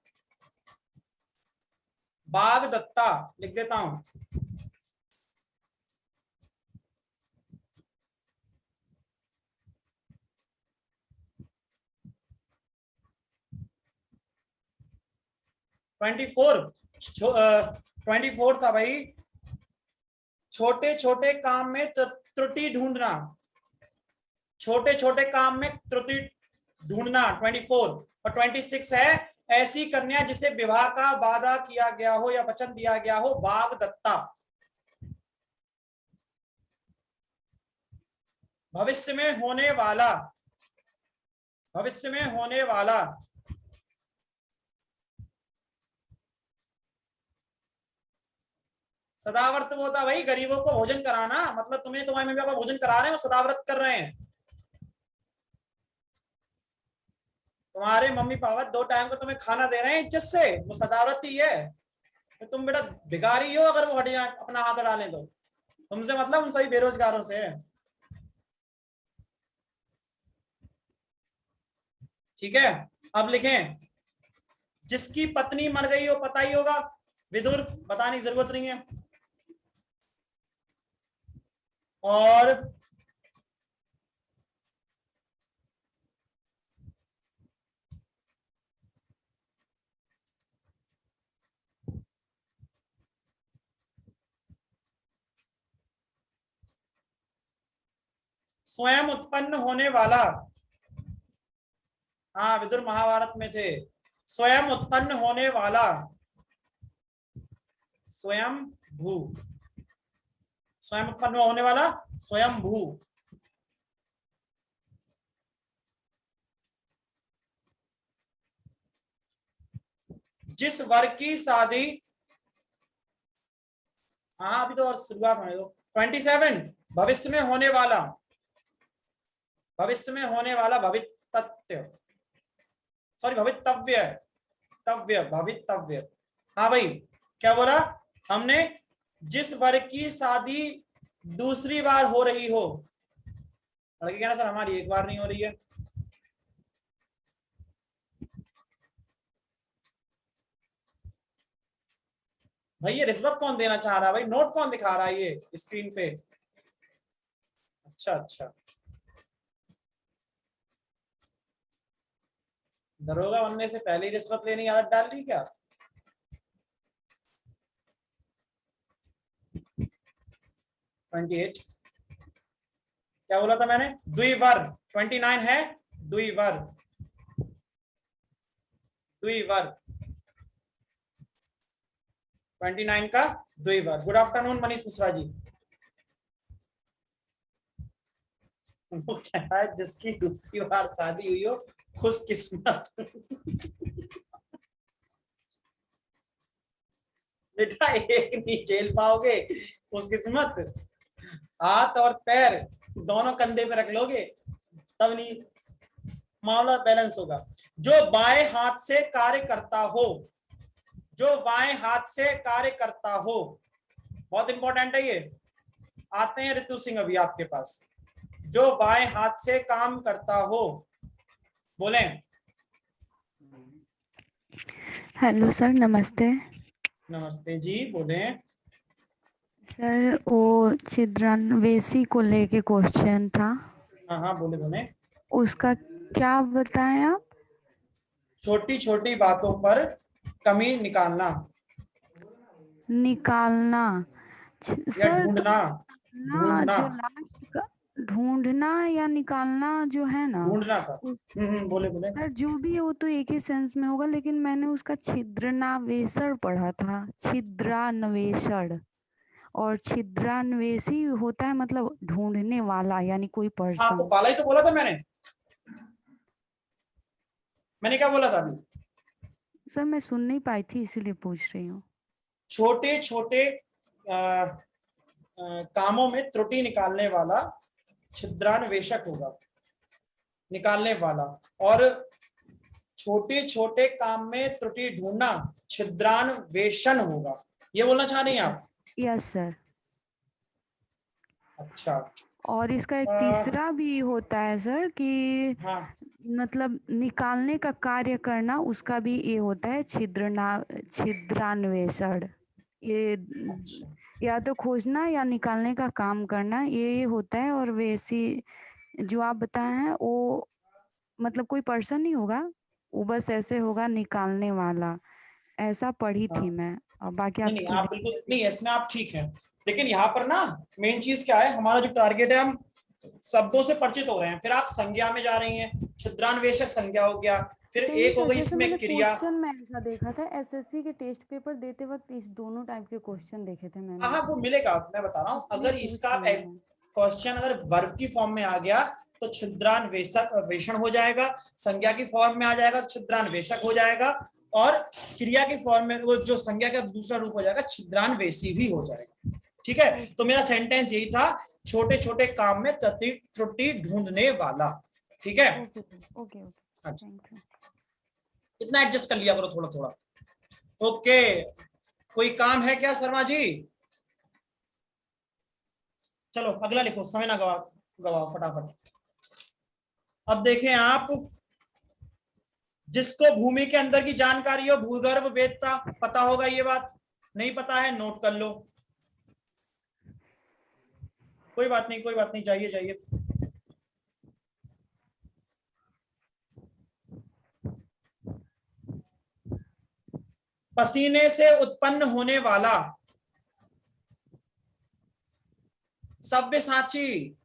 बाग दत्ता लिख देता हूं। ट्वेंटी फोर था भाई। छोटे छोटे काम में त्रुटि ढूंढना, छोटे छोटे काम में त्रुटि ढूंढना 24। और 26 है, ऐसी कन्या जिसे विवाह का वादा किया गया हो या वचन दिया गया हो। बाग दत्ता, भविष्य में होने वाला, भविष्य में होने वाला। सदाव्रत वो होता भाई गरीबों को भोजन कराना, मतलब तुम्हें तुम्हारे मम्मी पापा भोजन करा रहे हैं, वो सदाव्रत कर रहे हैं। तुम्हारे मम्मी पापा 2 टाइम को तुम्हें खाना दे रहे हैं इज्जत से, वो सदाव्रत ही है। तो तुम बेटा भिखारी हो अगर वो हट जाए अपना हाथ डालें तो। तुमसे मतलब उन सभी बेरोजगारों से है, ठीक है। अब लिखें, जिसकी पत्नी मर गई हो, पता ही होगा, विदुर, बताने की जरूरत नहीं है। और स्वयं उत्पन्न होने वाला। हाँ विदुर महाभारत में थे। स्वयं उत्पन्न होने वाला, स्वयं भू, स्वयं उत्पन्न होने वाला, स्वयं भू। जिस वर की शादी, हाँ अभी तो और शुरुआत होने दो। 27 भविष्य में होने वाला, भविष्य में होने वाला, भवितव्य, सॉरी भवितव्य, तव्य, भवितव्य। हाँ भाई क्या बोला हमने, जिस वर की शादी दूसरी बार हो रही हो, लड़के कहना सर हमारी एक बार नहीं हो रही है। भाई ये रिश्वत कौन देना चाह रहा है भाई, नोट कौन दिखा रहा है ये स्क्रीन पे? अच्छा अच्छा, दरोगा बनने से पहले ही रिश्वत लेने की आदत डाल दी क्या? 28 क्या बोला था मैंने? द्विवर। 29 है द्विवर, द्विवर 29 का द्विवर। Good afternoon Manish Mishra ji. वो कह रहा है जिसकी दूसरी बार शादी हुई हो खुशकिस्मत। बेटा एक नहीं झेल पाओगे खुशकिस्मत, हाथ और पैर दोनों कंधे पे रख लोगे तब नहीं मामला बैलेंस होगा। जो बाएं हाथ से कार्य करता हो, जो बाएं हाथ से कार्य करता हो, बहुत इंपॉर्टेंट है ये। आते हैं ऋतु सिंह अभी आपके पास। जो बाएं हाथ से काम करता हो, बोलें। हेलो सर, नमस्ते। नमस्ते जी, बोलें। सर वो छिद्रान्वेसी को लेके क्वेश्चन था, हाँ हाँ बोले बोले। उसका क्या बताएं आप? छोटी छोटी बातों पर कमी निकालना निकालना। या सर तो ढूंढना। ना ढूंढना, जो लास्ट का ढूंढना या निकालना जो है ना, ढूंढना था। उस बोले बोले। सर जो भी है वो तो एक ही सेंस में होगा, लेकिन मैंने उसका छिद्रनावेशण पढ़ा था, छिद्रान्वेषण। और छिद्रान्वेषी होता है मतलब ढूंढने वाला, यानी कोई आपको पर्सन। पाला ही तो बोला था मैंने क्या बोला था अभी? सर मैं सुन नहीं पाई थी, इसीलिए पूछ रही हूँ। छोटे छोटे कामों में त्रुटि निकालने वाला छिद्रान्वेषक होगा, निकालने वाला। और छोटे छोटे काम में त्रुटि ढूंढना छिद्रान्वेषण होगा, ये बोलना चाह रही हैं आप? Yes sir. अच्छा। और इसका एक तीसरा भी होता है सर कि हाँ मतलब निकालने का कार्य करना, उसका भी ये होता है छिद्रान्वेषण। ये अच्छा। या तो खोजना या निकालने का काम करना, ये होता है। और वैसी जो आप बताए हैं वो मतलब कोई पर्सन नहीं होगा, वो बस ऐसे होगा निकालने वाला। ऐसा पढ़ी हाँ थी मैं, और बाकी नहीं आप नहीं, आप बिल्कुल क्लियर। नहीं, इसमें आप ठीक हैं। लेकिन यहाँ पर ना मेन चीज क्या है, हमारा जो टारगेट है, हम शब्दों से परिचित हो रहे हैं, फिर आप संज्ञा में जा रही हैं। छिद्रान्वेषक संज्ञा हो गया, फिर तो नहीं एक हो सर, गई जैसे मैंने इसमें क्रिया। क्वेश्चन में ऐसा देखा था, एसएससी के टेस्ट पेपर देते वक्त इस दोनों टाइप के क्वेश्चन देखे थे मैंने, हाँ वो मिलेगा, मैं बता रहा हूँ। इसलिए अगर पूछ इसका रही हूँ। क्वेश्चन अगर वर्ब की फॉर्म में आ गया तो छिद्रान्वेषक वेषण हो जाएगा, संज्ञा की फॉर्म में आ जाएगा तो छिद्रान्वेषक हो जाएगा, और क्रिया की फॉर्म में वो जो संज्ञा का दूसरा रूप हो जाएगा छिद्रान्वेषी भी हो जाएगा। ठीक है, तो मेरा सेंटेंस यही था, छोटे छोटे काम में त्रुटि ढूंढने वाला। ठीक है, ओके ओके ओके, अच्छा थैंक यू। इतना एडजस्ट कर लिया करो थोड़ा थोड़ा। ओके, कोई काम है क्या शर्मा जी? चलो अगला लिखो, समय ना गवाओ गवाओ फटाफट। अब देखें आप, जिसको भूमि के अंदर की जानकारी हो, भूगर्भ वेदता, पता होगा ये बात। नहीं पता है नोट कर लो, कोई बात नहीं कोई बात नहीं, जाइए जाइए। पसीने से उत्पन्न होने वाला सव्यसाची,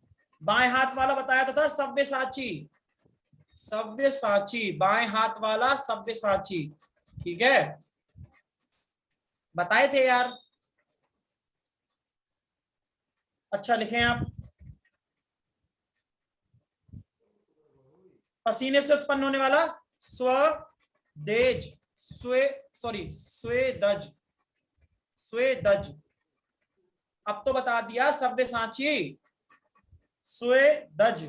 बाएं हाथ वाला बताया था सव्यसाची, सव्यसाची बाएं हाथ वाला सव्यसाची। ठीक है, बताए थे यार। अच्छा लिखें आप, पसीने से उत्पन्न होने वाला स्वदेज, स्वेदज, स्वेदज। अब तो बता दिया सव्यसाची, स्वेदज।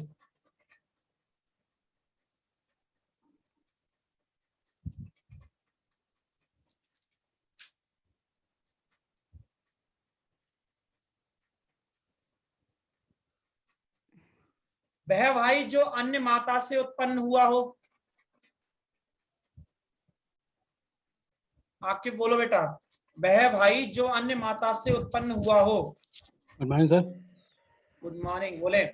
वह भाई जो अन्य माता से उत्पन्न हुआ हो। आके बोलो बेटा, वह भाई जो अन्य माता से उत्पन्न हुआ हो। Good morning sir. Good morning, बोले।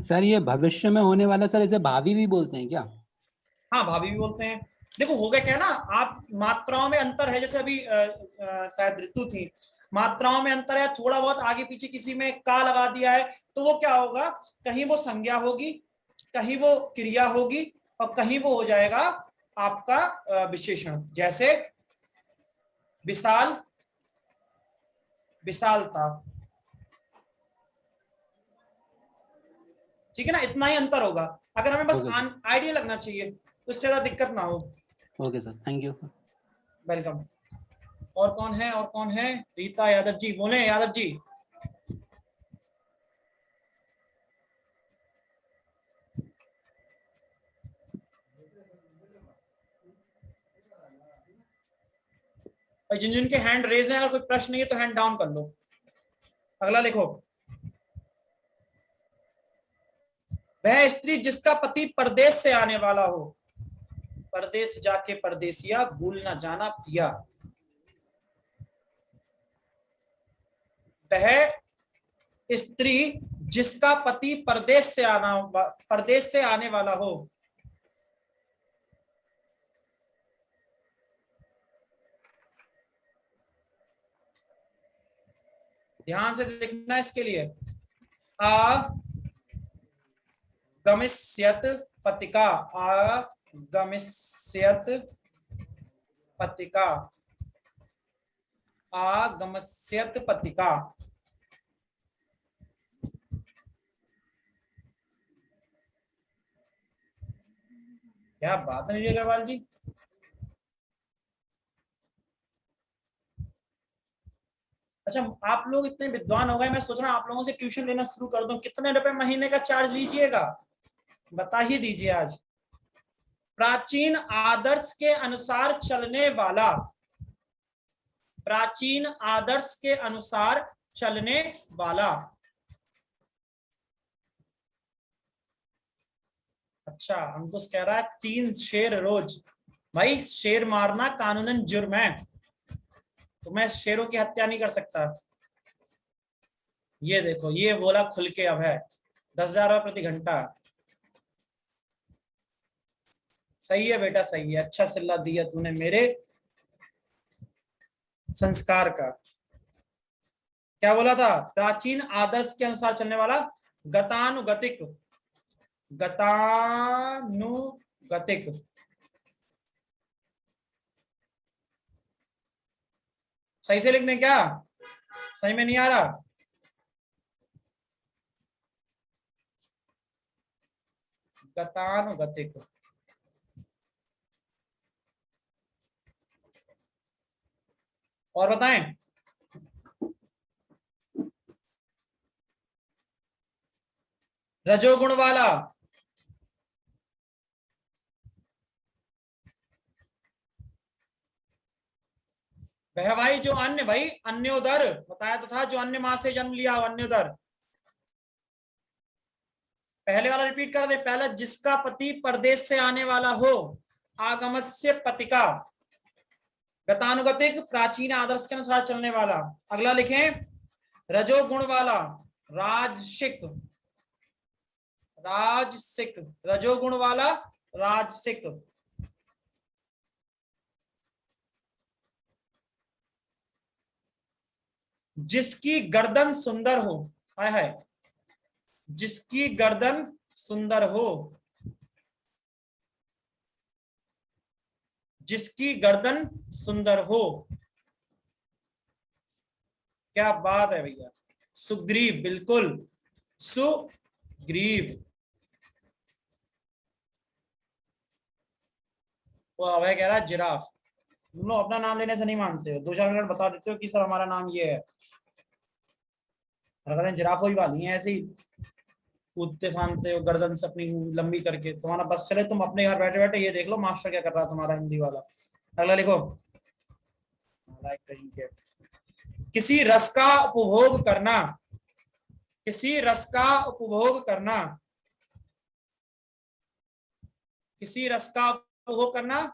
सर ये भविष्य में होने वाला, सर इसे भावी भी बोलते हैं क्या? हाँ, भाभी भी बोलते हैं। देखो हो गया क्या ना, आप मात्राओं में अंतर है, जैसे अभी शायद ऋतु थी, मात्राओं में अंतर है, थोड़ा बहुत आगे पीछे किसी में का लगा दिया है तो वो क्या होगा, कहीं वो संज्ञा होगी, कहीं वो क्रिया होगी, और कहीं वो हो जाएगा आपका विशेषण। जैसे विशाल, विशालता, ठीक है ना, इतना ही अंतर होगा। अगर हमें बस आइडिया लगना चाहिए तो इससे ज्यादा दिक्कत ना हो। Okay sir, thank you. Welcome. और कौन है, और कौन है? रीता यादव जी, बोले यादव जी। और जिन जिनके हैंड रेज है, अगर कोई प्रश्न नहीं है तो हैंड डाउन कर लो। अगला लिखो, वह स्त्री जिसका पति परदेश से आने वाला हो। परदेश जाके परदेसिया, भूल ना जाना पिया। वह स्त्री जिसका पति परदेश से आने वाला हो। ध्यान से लिखना इसके लिए। आगमिष्यत पतिका, आगमिष्यत पतिका, आगमिष्यत पतिका। क्या बात है अग्रवाल जी। अच्छा, आप लोग इतने विद्वान हो गए, मैं सोच रहा हूँ आप लोगों से ट्यूशन लेना शुरू कर दूं। कितने रुपए महीने का चार्ज लीजिएगा, बता ही दीजिए आज। प्राचीन आदर्श के अनुसार चलने वाला, प्राचीन आदर्श के अनुसार चलने वाला। अच्छा, अंकुश कह रहा है 3 शेर रोज। भाई शेर मारना कानूनन जुर्म है, तो मैं शेरों की हत्या नहीं कर सकता। ये देखो, ये बोला खुल के अब है 10,000 प्रति घंटा। सही है बेटा, सही है, अच्छा सिल्ला दिया तूने मेरे संस्कार का। क्या बोला था? प्राचीन आदर्श के अनुसार चलने वाला, गतानुगतिक, गतानुगतिक। सही से लिखने, क्या सही में नहीं आ रहा? गतानुगतिक। और बताएं, रजोगुण वाला, वह भाई जो अन्य, भाई अन्योदर बताया तो था, जो अन्य मां से जन्म लिया हो, अन्योदर। पहले वाला रिपीट कर दे, पहला जिसका पति परदेश से आने वाला हो, आगमस्य पतिका, गतानुगतिक, प्राचीन आदर्श के अनुसार चलने वाला। अगला लिखें, रजोगुण वाला, राजसिक, राजसिक, रजोगुण वाला राजसिक। जिसकी गर्दन सुंदर हो, हाय हाय, जिसकी गर्दन सुंदर हो, जिसकी गर्दन सुंदर हो। क्या बात है भैया, सुग्रीव, बिल्कुल सुग्रीव। वो अभय कह रहा है जिराफ। तुम लोग अपना नाम लेने से नहीं मानते हो, 2-4 मिनट बता देते हो कि सर हमारा नाम ये है, जिराफ ही वाली है, ऐसे ही कूदते फानते हो गर्दन से अपनी लंबी करके। तुम्हारा बस चले, तुम अपने घर बैठे बैठे ये देख लो मास्टर क्या कर रहा है तुम्हारा हिंदी वाला। अगला लिखो, किसी रस का उपभोग करना, किसी रस का उपभोग करना, किसी रस का उपभोग करना,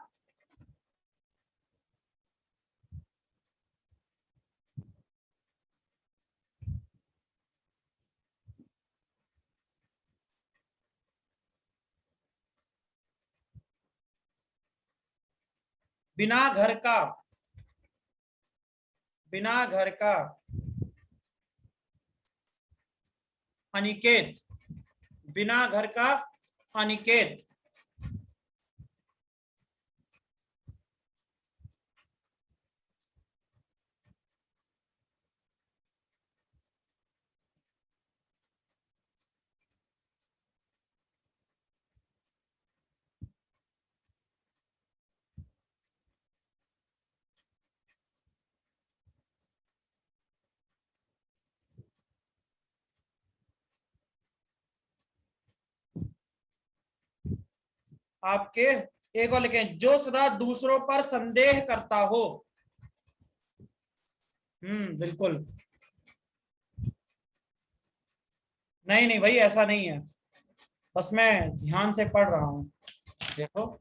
बिना घर का, बिना घर का अनिकेत, बिना घर का अनिकेत, आपके एक और लिखें, जो सदा दूसरों पर संदेह करता हो। बिल्कुल नहीं नहीं भाई, ऐसा नहीं है, बस मैं ध्यान से पढ़ रहा हूं। देखो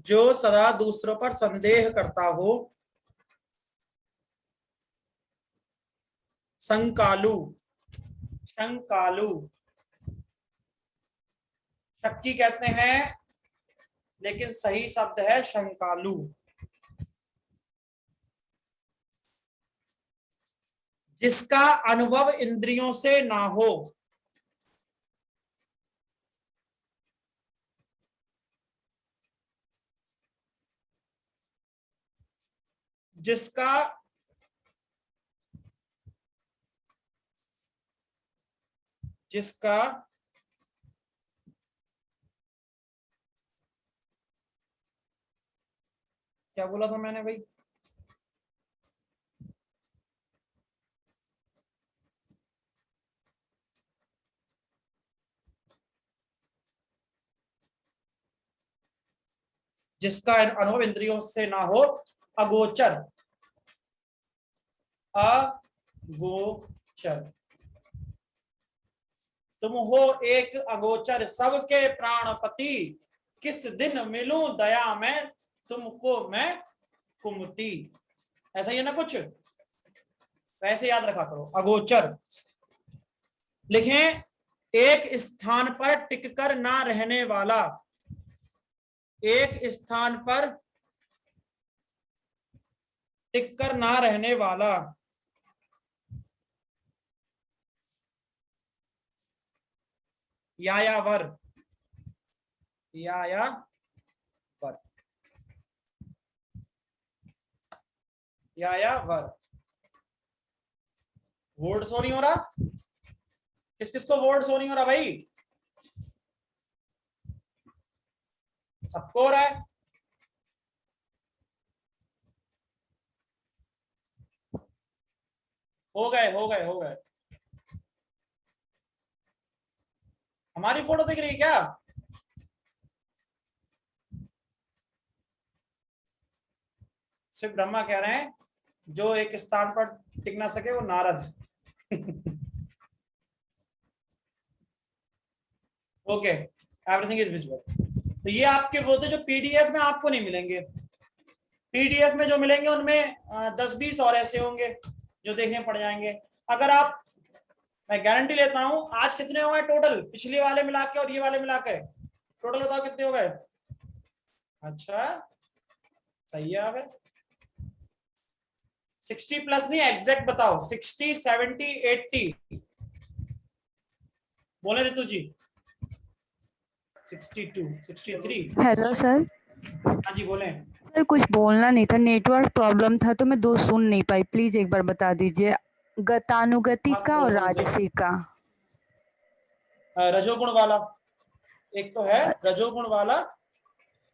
जो सदा दूसरों पर संदेह करता हो, संकालु, शंकालु, शक्की कहते हैं लेकिन सही शब्द है शंकालु। जिसका अनुभव इंद्रियों से ना हो, जिसका जिसका क्या बोला था मैंने भाई, जिसका अनुभव इंद्रियों से ना हो, अगोचर, अगोचर। तुम हो एक अगोचर सबके प्राणपति, किस दिन मिलूं दया में तुमको मैं कुमति। ऐसा ही है ना कुछ, ऐसे याद रखा करो, अगोचर। लिखें, एक स्थान पर टिककर ना रहने वाला, एक स्थान पर टिककर ना रहने वाला, यायावर, यायावर, यायावर। वर्ड शो नहीं हो रहा, किस किस को वर्ड शो नहीं हो रहा भाई? सबको हो रहा है? हो गए हो गए हो गए। हमारी फोटो दिख रही है क्या? सिर्फ ब्रह्मा कह रहे हैं जो एक स्थान पर टिक ना सके वो Narad. Okay, everything is visual. तो ये आपके वो थे जो पीडीएफ में आपको नहीं मिलेंगे। पीडीएफ में जो मिलेंगे उनमें 10-20 और ऐसे होंगे जो देखने पड़ जाएंगे। अगर आप, मैं गारंटी लेता हूं, आज कितने हो गए टोटल, पिछले वाले मिला के और ये वाले मिला के टोटल बताओ कितने हो गए? अच्छा सही है। अब 60 प्लस नहीं, एग्जैक्ट बताओ, 60, 70, 80 बोले रितु जी? 62, 63। Hello sir. हाँ जी बोले। सर कुछ बोलना नहीं था, नेटवर्क प्रॉब्लम था तो मैं दो सुन नहीं पाई, प्लीज एक बार बता दीजिए। गतानुगतिक का और राजसिक का। रजोगुण वाला एक तो है, रजोगुण वाला।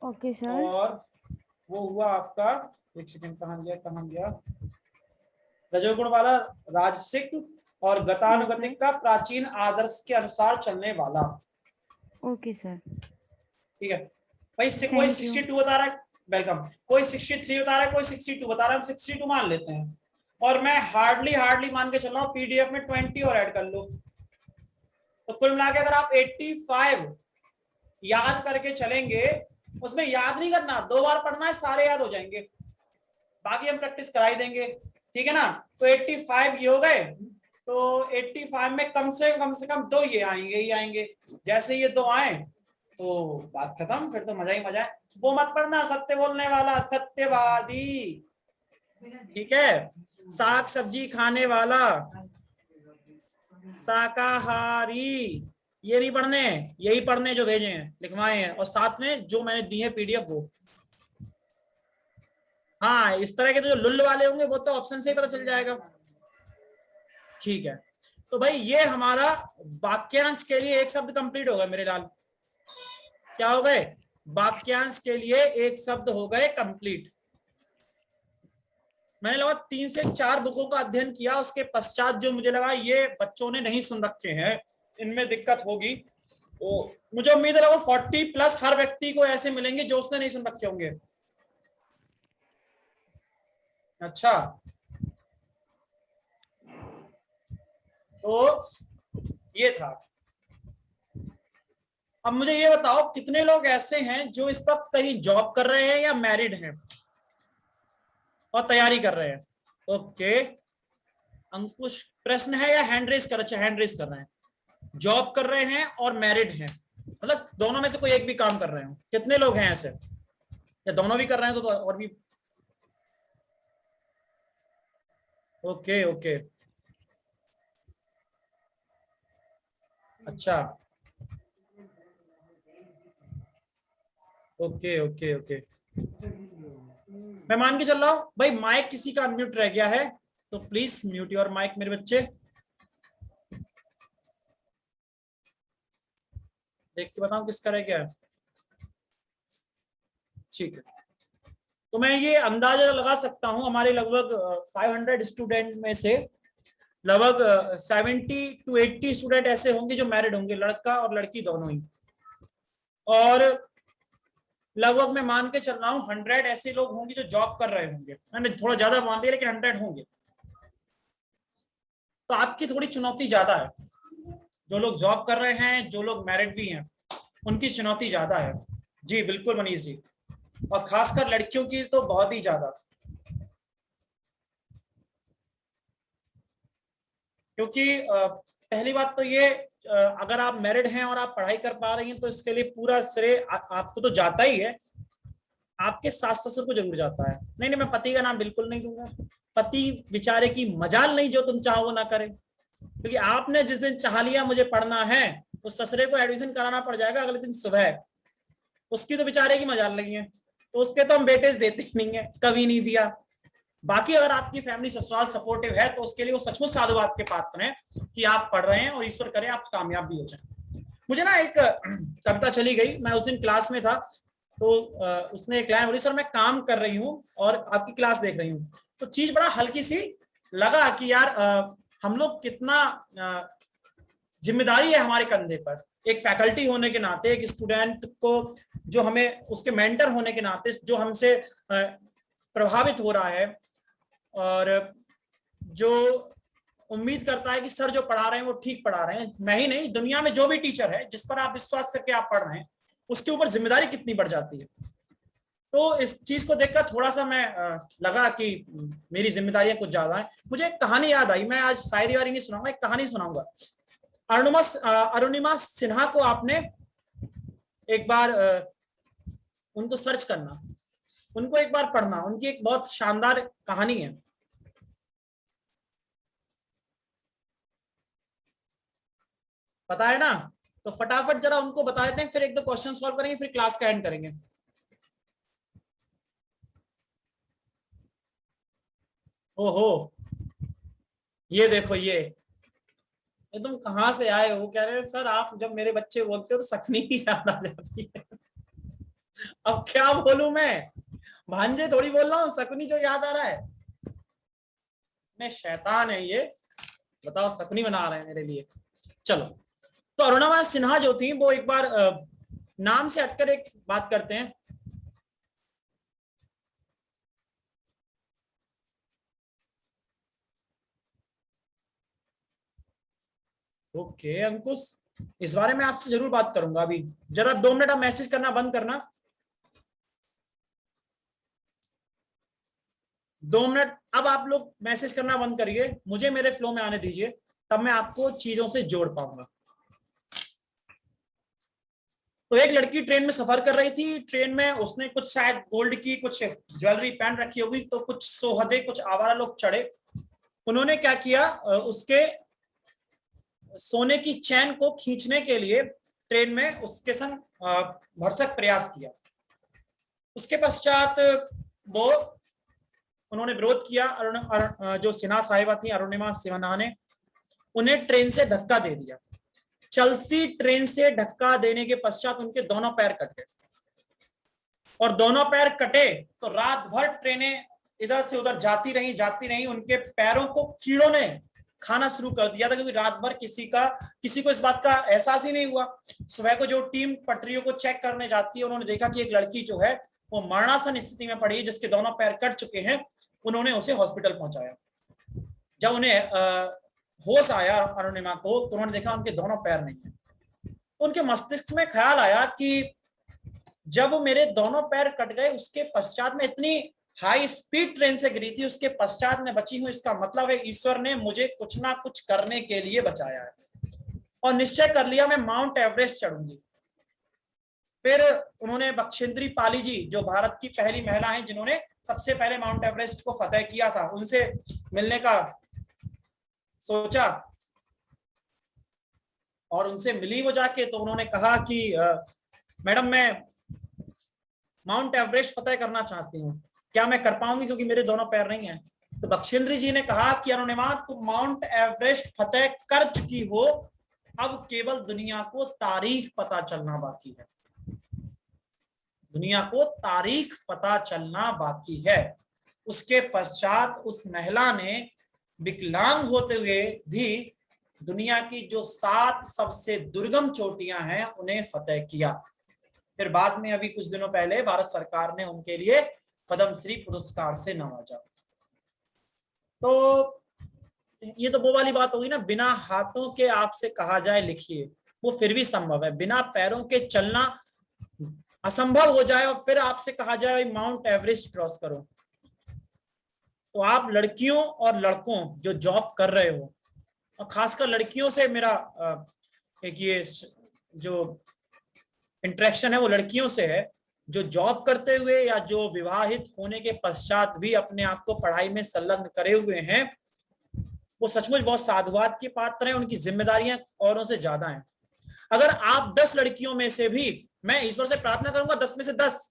Okay sir. और वो हुआ आपका, एक सेकंड, कहाँ गया, रजोगुण वाला राजसिक, और गतानुगतिक का प्राचीन आदर्श के अनुसार चलने वाला। Okay sir. ठीक है भाई। कोई 62 बता रहा है, वेलकम। कोई 63 बता रहा है, कोई 62 बता रहा है, हम 62 मान लेते हैं। और मैं हार्डली मान के चल रहा हूँ, पीडीएफ में 20 और ऐड कर लो, तो कुल मिला के अगर आप 85 याद करके चलेंगे, उसमें याद नहीं करना, 2 बार पढ़ना है, सारे याद हो जाएंगे, बाकी हम प्रैक्टिस कराई देंगे, ठीक है ना। तो 85 ये हो गए, तो 85 में कम से कम 2 ये आएंगे ही आएंगे। जैसे ये 2 आए तो बात खत्म, फिर तो मजा ही मजा है। वो मत पढ़ना, सत्य बोलने वाला, सत्यवादी, ठीक है, साग सब्जी खाने वाला, शाकाहारी, ये नहीं पढ़ने, यही पढ़ने जो भेजे हैं, लिखवाए हैं, और साथ में जो मैंने दी है पीडीएफ वो। हाँ, इस तरह के तो जो लुल्ल वाले होंगे वो तो ऑप्शन से ही पता चल जाएगा, ठीक है। तो भाई ये हमारा वाक्यांश के लिए एक शब्द कंप्लीट हो गया मेरे लाल। क्या हो गए? वाक्यांश के लिए एक शब्द हो गए कंप्लीट। मैंने लगभग 3 से 4 बुकों का अध्ययन किया, उसके पश्चात जो मुझे लगा ये बच्चों ने नहीं सुन रखे हैं, इनमें दिक्कत होगी, तो मुझे उम्मीद है लगभग 40+ हर व्यक्ति को ऐसे मिलेंगे जो उसने नहीं सुन रखे होंगे। अच्छा, तो ये था। अब मुझे ये बताओ, कितने लोग ऐसे हैं जो इस वक्त कहीं जॉब कर रहे हैं या मैरिड हैं और तैयारी कर रहे हैं? ओके, अंकुश प्रश्न है या हैंड रेस कर? अच्छा, हैंड रेस कर रहे हैं। जॉब कर रहे हैं और मैरिड हैं, मतलब दोनों में से कोई एक भी काम कर रहे हो। कितने लोग हैं ऐसे? या दोनों भी कर रहे हैं तो और भी? ओके ओके, अच्छा, ओके ओके ओके, मैं मान के चल रहा हूं भाई। माइक किसी का अनम्यूट रह गया है तो प्लीज म्यूट योर माइक मेरे बच्चे। देख के बताऊं किसका रह गया है। ठीक है, तो मैं ये अंदाजा लगा सकता हूं, हमारे लगभग 500 स्टूडेंट में से लगभग 70 to 80 स्टूडेंट ऐसे होंगे जो मैरिड होंगे, लड़का और लड़की दोनों ही। और लगभग मैं मान के चल रहा हूँ 100 ऐसे लोग होंगे जो जॉब कर रहे होंगे। मैंने थोड़ा ज्यादा मान दिया, लेकिन 100 होंगे। तो आपकी थोड़ी चुनौती ज्यादा है। जो लोग जॉब कर रहे हैं, जो लोग मैरिड भी हैं, उनकी चुनौती ज्यादा है। जी बिल्कुल मनीष जी, और खासकर लड़कियों की तो बहुत ही ज्यादा, क्योंकि पहली बात तो ये, अगर आप मैरिड हैं और आप पढ़ाई कर पा रही हैं तो इसके लिए पूरा श्रेय आपको तो जाता ही है, आपके सास ससुर को जरूर जाता है। नहीं, मैं पति का नाम बिल्कुल नहीं दूंगा। पति बेचारे की मजाल नहीं, जो तुम चाहो वो ना करे, क्योंकि आपने जिस दिन चाह लिया मुझे पढ़ना है, तो ससुरे को एडमिशन कराना पड़ जाएगा अगले दिन सुबह। उसकी तो बेचारे की मजाल नहीं है, तो उसके तो हम बेटे देते ही नहीं है, कभी नहीं दिया। बाकी अगर आपकी फैमिली ससुराल सपोर्टिव है तो उसके लिए वो सचमुच साधुवाद के पात्र हैं कि आप पढ़ रहे हैं, और ईश्वर करे आप कामयाब भी हो जाए। मुझे ना एक कविता चली गई, मैं उस दिन क्लास में था, तो उसने एक लाइन बोली, सर मैं काम कर रही हूँ और आपकी क्लास देख रही हूँ। तो चीज बड़ा हल्की सी लगा कि यार हम लोग कितना जिम्मेदारी है हमारे कंधे पर, एक फैकल्टी होने के नाते, एक स्टूडेंट को जो हमें उसके मेंटर होने के नाते जो हमसे प्रभावित हो रहा है, और जो उम्मीद करता है कि सर जो पढ़ा रहे हैं वो ठीक पढ़ा रहे हैं। मैं ही नहीं, दुनिया में जो भी टीचर है जिस पर आप विश्वास करके आप पढ़ रहे हैं, उसके ऊपर जिम्मेदारी कितनी बढ़ जाती है। तो इस चीज को देखकर थोड़ा सा मैं लगा कि मेरी जिम्मेदारियां कुछ ज्यादा हैं। मुझे एक कहानी याद आई, मैं आज शायरी वारी नहीं सुनाऊंगा, एक कहानी सुनाऊंगा। अरुणिमा सिन्हा को आपने एक बार उनको सर्च करना, उनको एक बार पढ़ना, उनकी एक बहुत शानदार कहानी है। पता है ना? तो फटाफट जरा उनको बता देते हैं, फिर 1-2 क्वेश्चन सॉल्व करेंगे, फिर क्लास का एंड करेंगे। ओहो, ये देखो, ये तुम कहाँ से आए हो? कह रहे हैं सर आप जब मेरे बच्चे बोलते हो तो सकनी ही याद आ जाती है। अब क्या बोलूं मैं, भांजे थोड़ी बोल रहा हूँ, सकनी जो याद आ रहा है। मैं शैतान है ये, बताओ सकनी बना रहे हैं मेरे लिए। चलो, तो अरुणिमा सिन्हा जो थी वो एक बार नाम से हटकर एक बात करते हैं। ओके अंकुश, इस बारे में आपसे जरूर बात करूंगा। अभी जरा 2 मिनट आप मैसेज करना बंद करना, 2 मिनट। अब आप लोग मैसेज करना बंद करिए, मुझे मेरे फ्लो में आने दीजिए, तब मैं आपको चीजों से जोड़ पाऊंगा। तो एक लड़की ट्रेन में सफर कर रही थी, ट्रेन में उसने कुछ शायद गोल्ड की कुछ ज्वेलरी पहन रखी होगी, तो कुछ सोहदे कुछ आवारा लोग चढ़े। उन्होंने क्या किया, उसके सोने की चैन को खींचने के लिए ट्रेन में उसके संग भरसक प्रयास किया। उसके पश्चात वो उन्होंने विरोध किया। जो सिन्हा साहिबा थी, अरुणिमा सिन्हा ने उन्हें ट्रेन से धक्का दे दिया। चलती ट्रेन से धक्का देने के पश्चात उनके दोनों पैर कटे, और दोनों पैर कटे तो रात भर ट्रेनें इधर से उधर जाती रही। उनके पैरों को कीड़ों ने खाना शुरू कर दिया था, क्योंकि रात भर किसी को इस बात का एहसास ही नहीं हुआ। सुबह को जो टीम पटरियों को चेक करने जाती है, उन्होंने देखा कि एक लड़की जो है वो मरणासन स्थिति में पड़ी है, जिसके दोनों पैर कट चुके हैं। उन्होंने उसे हॉस्पिटल पहुंचाया। जब उन्हें होश आया अरुणिमा को, तो उन्होंने देखा उनके दोनों पैर नहीं है। उनके मस्तिष्क में ख्याल आया कि जब मेरे दोनों पैर कट गए, उसके पश्चात में इतनी हाई स्पीड ट्रेन से गिरी थी, उसके पश्चात में बची हूं, इसका मतलब है ईश्वर ने मुझे कुछ ना कुछ करने के लिए बचाया है। और निश्चय कर लिया मैं माउंट एवरेस्ट चढ़ूंगी। फिर उन्होंने बख्शेंद्री पाली जी, जो भारत की पहली महिला हैं जिन्होंने सबसे पहले माउंट एवरेस्ट को फतेह किया था, उनसे मिलने का सोचा और उनसे मिली वो जाके। तो उन्होंने कहा कि मैडम, मैं माउंट एवरेस्ट फतेह करना चाहती हूँ, क्या मैं कर पाऊंगी, क्योंकि मेरे दोनों पैर नहीं हैं। तो बख्शेंद्री जी ने कहा कि अरुणिमा, तुम माउंट एवरेस्ट फतेह कर चुकी हो, अब केवल दुनिया को तारीख पता चलना बाकी है। दुनिया को तारीख पता चलना बाकी है। उसके पश्चात उस महिला ने विकलांग होते हुए भी दुनिया की जो 7 सबसे दुर्गम चोटियां हैं उन्हें फतेह किया। फिर बाद में अभी कुछ दिनों पहले भारत सरकार ने उनके लिए पद्मश्री पुरस्कार से नवाजा। तो ये तो वो वाली बात होगी ना, बिना हाथों के आपसे कहा जाए लिखिए, वो फिर भी संभव है। बिना पैरों के चलना असंभव हो जाए और फिर आपसे कहा जाए भाई माउंट एवरेस्ट क्रॉस करो। तो आप लड़कियों और लड़कों जो जॉब कर रहे हो, और खासकर लड़कियों से मेरा एक ये जो इंटरेक्शन है वो लड़कियों से है, जो जॉब करते हुए या जो विवाहित होने के पश्चात भी अपने आप को पढ़ाई में संलग्न करे हुए हैं, वो सचमुच बहुत साधुवाद के पात्र हैं। उनकी जिम्मेदारियां औरों से ज्यादा हैं। अगर आप 10 लड़कियों में से भी, मैं ईश्वर से प्रार्थना करूंगा 10 में से 10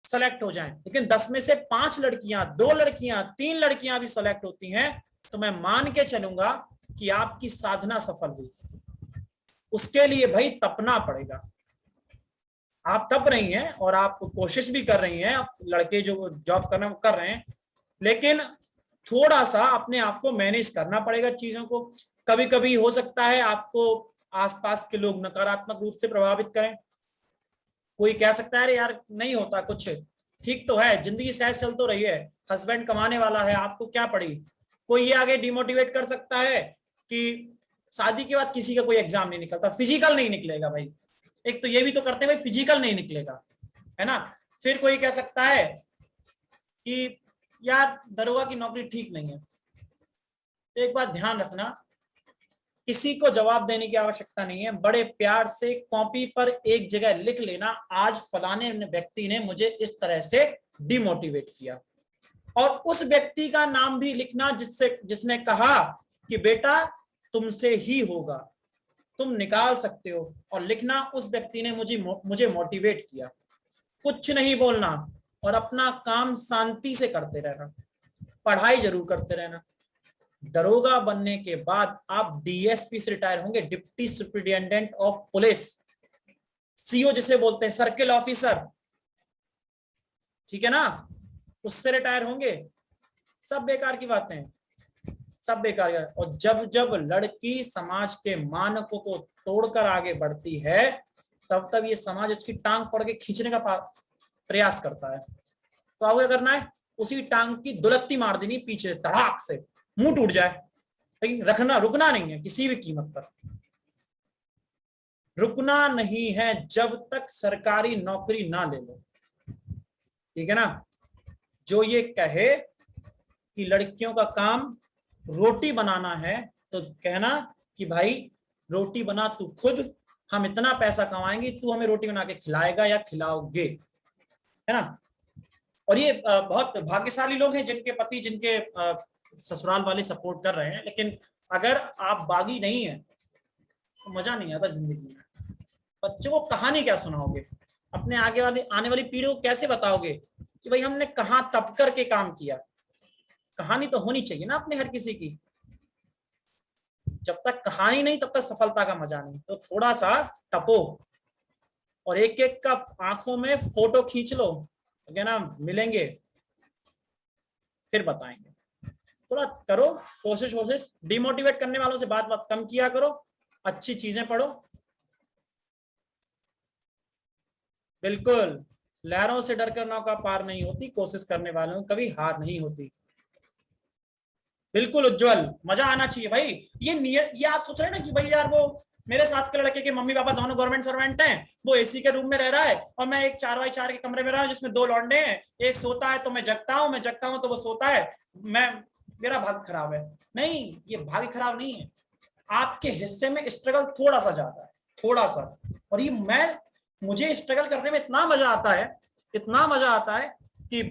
सेलेक्ट हो जाएं, लेकिन 10 में से 5 लड़कियां, 2 लड़कियां, 3 लड़कियां भी सेलेक्ट होती हैं, तो मैं मान के चलूंगा कि आपकी साधना सफल हुई। उसके लिए भाई तपना पड़ेगा। आप तप रही हैं और आप कोशिश भी कर रही हैं, आप लड़के जो जॉब करना कर रहे हैं, लेकिन थोड़ा सा अपने आप को मैनेज करना पड़ेगा चीजों को। कभी कभी हो सकता है आपको आसपास के लोग नकारात्मक रूप से प्रभावित करें। कोई कह सकता है अरे यार नहीं होता कुछ, ठीक तो है, जिंदगी सहज चल तो रही है, हस्बैंड कमाने वाला है, आपको क्या पड़ी। कोई ये आगे डिमोटिवेट कर सकता है कि शादी के बाद किसी का कोई एग्जाम नहीं निकलता, फिजिकल नहीं निकलेगा भाई। एक तो ये भी तो करते भाई, फिजिकल नहीं निकलेगा, है ना। फिर कोई कह सकता है कि यार दरोगा की नौकरी ठीक नहीं है। तो एक बात ध्यान रखना, किसी को जवाब देने की आवश्यकता नहीं है। बड़े प्यार से कॉपी पर एक जगह लिख लेना, आज फलाने व्यक्ति ने मुझे इस तरह से डिमोटिवेट किया, और उस व्यक्ति का नाम भी लिखना जिसने कहा कि बेटा तुमसे ही होगा, तुम निकाल सकते हो, और लिखना उस व्यक्ति ने मुझे मोटिवेट किया। कुछ नहीं बोलना और अपना काम शांति से करते रहना, पढ़ाई जरूर करते रहना। दरोगा बनने के बाद आप डीएसपी से रिटायर होंगे, deputy superintendent of police, CO जिसे बोलते हैं, सर्किल ऑफिसर, ठीक है ना, उससे रिटायर होंगे। सब बेकार की बातें हैं, सब बेकार है। और जब जब लड़की समाज के मानकों को तोड़कर आगे बढ़ती है, तब तब ये समाज उसकी टांग पकड़ के खींचने का प्रयास करता है। तो आपको क्या करना है, उसी टांग की दुलत्ती मार देनी पीछे, धड़ाक से, मुंह टूट जाए, लेकिन रुकना नहीं है किसी भी कीमत पर, रुकना नहीं है जब तक सरकारी नौकरी ना ले लो, ठीक है ना। जो ये कहे कि लड़कियों का काम रोटी बनाना है तो कहना कि भाई रोटी बना तू खुद, हम इतना पैसा कमाएंगे, तू हमें रोटी बना के खिलाएगा या खिलाओगे, है ना। और ये बहुत भाग्यशाली लोग हैं जिनके पति, जिनके ससुराल वाले सपोर्ट कर रहे हैं। लेकिन अगर आप बागी नहीं है तो मजा नहीं आता जिंदगी में। बच्चों को कहानी क्या सुनाओगे, अपने आने वाली पीढ़ी को कैसे बताओगे कि भाई हमने कहाँ तप करके काम किया। कहानी तो होनी चाहिए ना अपने हर किसी की। जब तक कहानी नहीं तब तक सफलता का मजा नहीं। तो थोड़ा सा तपो और एक एक का आंखों में फोटो खींच लो, क्या ना, मिलेंगे फिर बताएंगे। थोड़ा करो कोशिश, डिमोटिवेट करने वालों से बात कम किया करो, अच्छी चीजें पढ़ो। बिल्कुल, लहरों से डरकर नौका पार नहीं होती, कोशिश करने वालों को कभी हार नहीं होती। बिल्कुल उज्जवल, मजा आना चाहिए भाई। ये आप सोच रहे हैं ना कि भाई यार वो मेरे साथ के लड़के के मम्मी पापा दोनों गवर्नमेंट सर्वेंट हैं, वो एसी के रूम में रह रहा है और मैं एक 4x4 के कमरे में रहा हूं जिसमें 2 लौंडे हैं, एक सोता है तो मैं जगता हूं तो वो सोता है, मेरा भाग्य खराब है। नहीं, ये भाग्य खराब नहीं है, आपके हिस्से में स्ट्रगल थोड़ा सा ज्यादा है, थोड़ा सा। और ये मुझे स्ट्रगल करने में इतना मजा आता है कि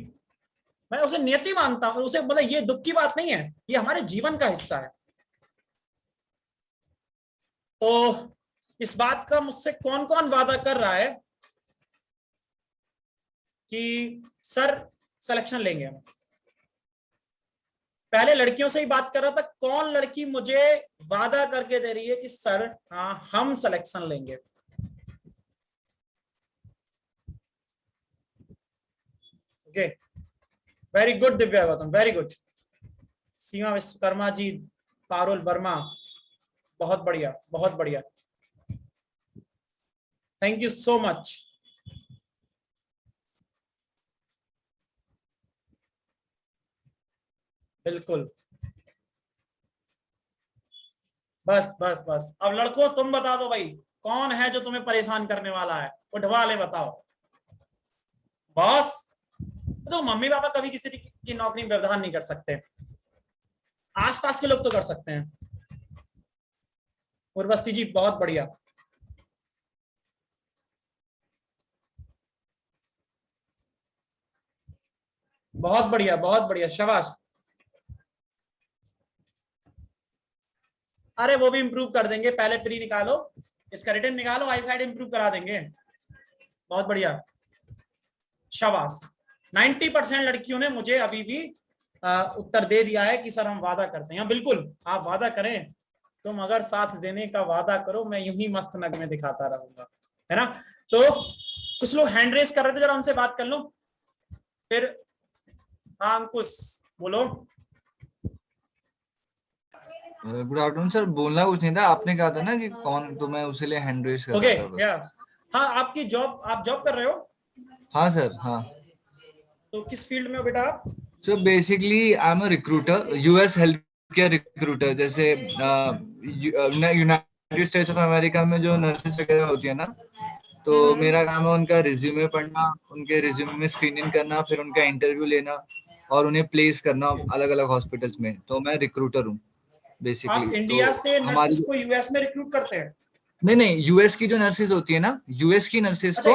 मैं उसे नियति मानता हूं, उसे मतलब ये दुख की बात नहीं है, ये हमारे जीवन का हिस्सा है। तो इस बात का मुझसे कौन कौन वादा कर रहा है कि सर सिलेक्शन लेंगे हम? पहले लड़कियों से ही बात कर रहा था, कौन लड़की मुझे वादा करके दे रही है कि सर हाँ हम सिलेक्शन लेंगे? Okay, very good Divya Gautam, very good. Seema Vishwakarma ji, Parul Verma, बहुत बढ़िया, बहुत बढ़िया, थैंक यू सो मच। बिल्कुल, बस बस बस। अब लड़कों तुम बता दो भाई, कौन है जो तुम्हें परेशान करने वाला है? उठवा ले, बताओ। बॉस तो मम्मी पापा कभी किसी की नौकरी में व्यवधान नहीं कर सकते, आसपास के लोग तो कर सकते हैं। उर्वशी जी बहुत बढ़िया, बहुत बढ़िया, बहुत बढ़िया, शाबाश। अरे वो भी इंप्रूव कर देंगे, पहले प्री निकालो, इसका रिटर्न निकालो, आई साइड इंप्रूव करा देंगे। बहुत बढ़िया, शाबाश। 90% लड़कियों ने मुझे अभी भी उत्तर दे दिया है कि सर हम वादा करते हैं। बिल्कुल, आप वादा करें, तुम अगर साथ देने का वादा करो, मैं यूं ही मस्त नगमे दिखाता रहूंगा, है ना। तो कुछ लोग हैंड रेस कर रहे थे, जरा उनसे बात कर लो फिर। हाँ अंकुश बोलो। गुड आफ्टरनून सर, बोलना कुछ नहीं था, आपने कहा था ना कि कौन, तो मैं उसी लिए हैंड रेज कर रहा था बस। या हाँ, आपकी जॉब, आप जॉब कर रहे हो? हाँ सर, हाँ। तो किस फील्ड में हो बेटा आप? So basically I am a recruiter, US health care recruiter. जैसे यूनाइटेड स्टेट्स ऑफ अमेरिका में जो नर्सेस वगैरह होती है ना, तो मेरा काम है उनका रिज्यूमे पढ़ना, उनके रिज्यूमे में स्क्रीनिंग करना, फिर उनका इंटरव्यू लेना और उन्हें प्लेस करना अलग अलग हॉस्पिटल्स में। तो मैं रिक्रूटर हूँ बेसिकली। आप इंडिया तो से नर्सेस को यूएस में रिक्रूट करते हैं? नहीं, यूएस की जो नर्सेस होती है ना, यूएस की नर्सेस को,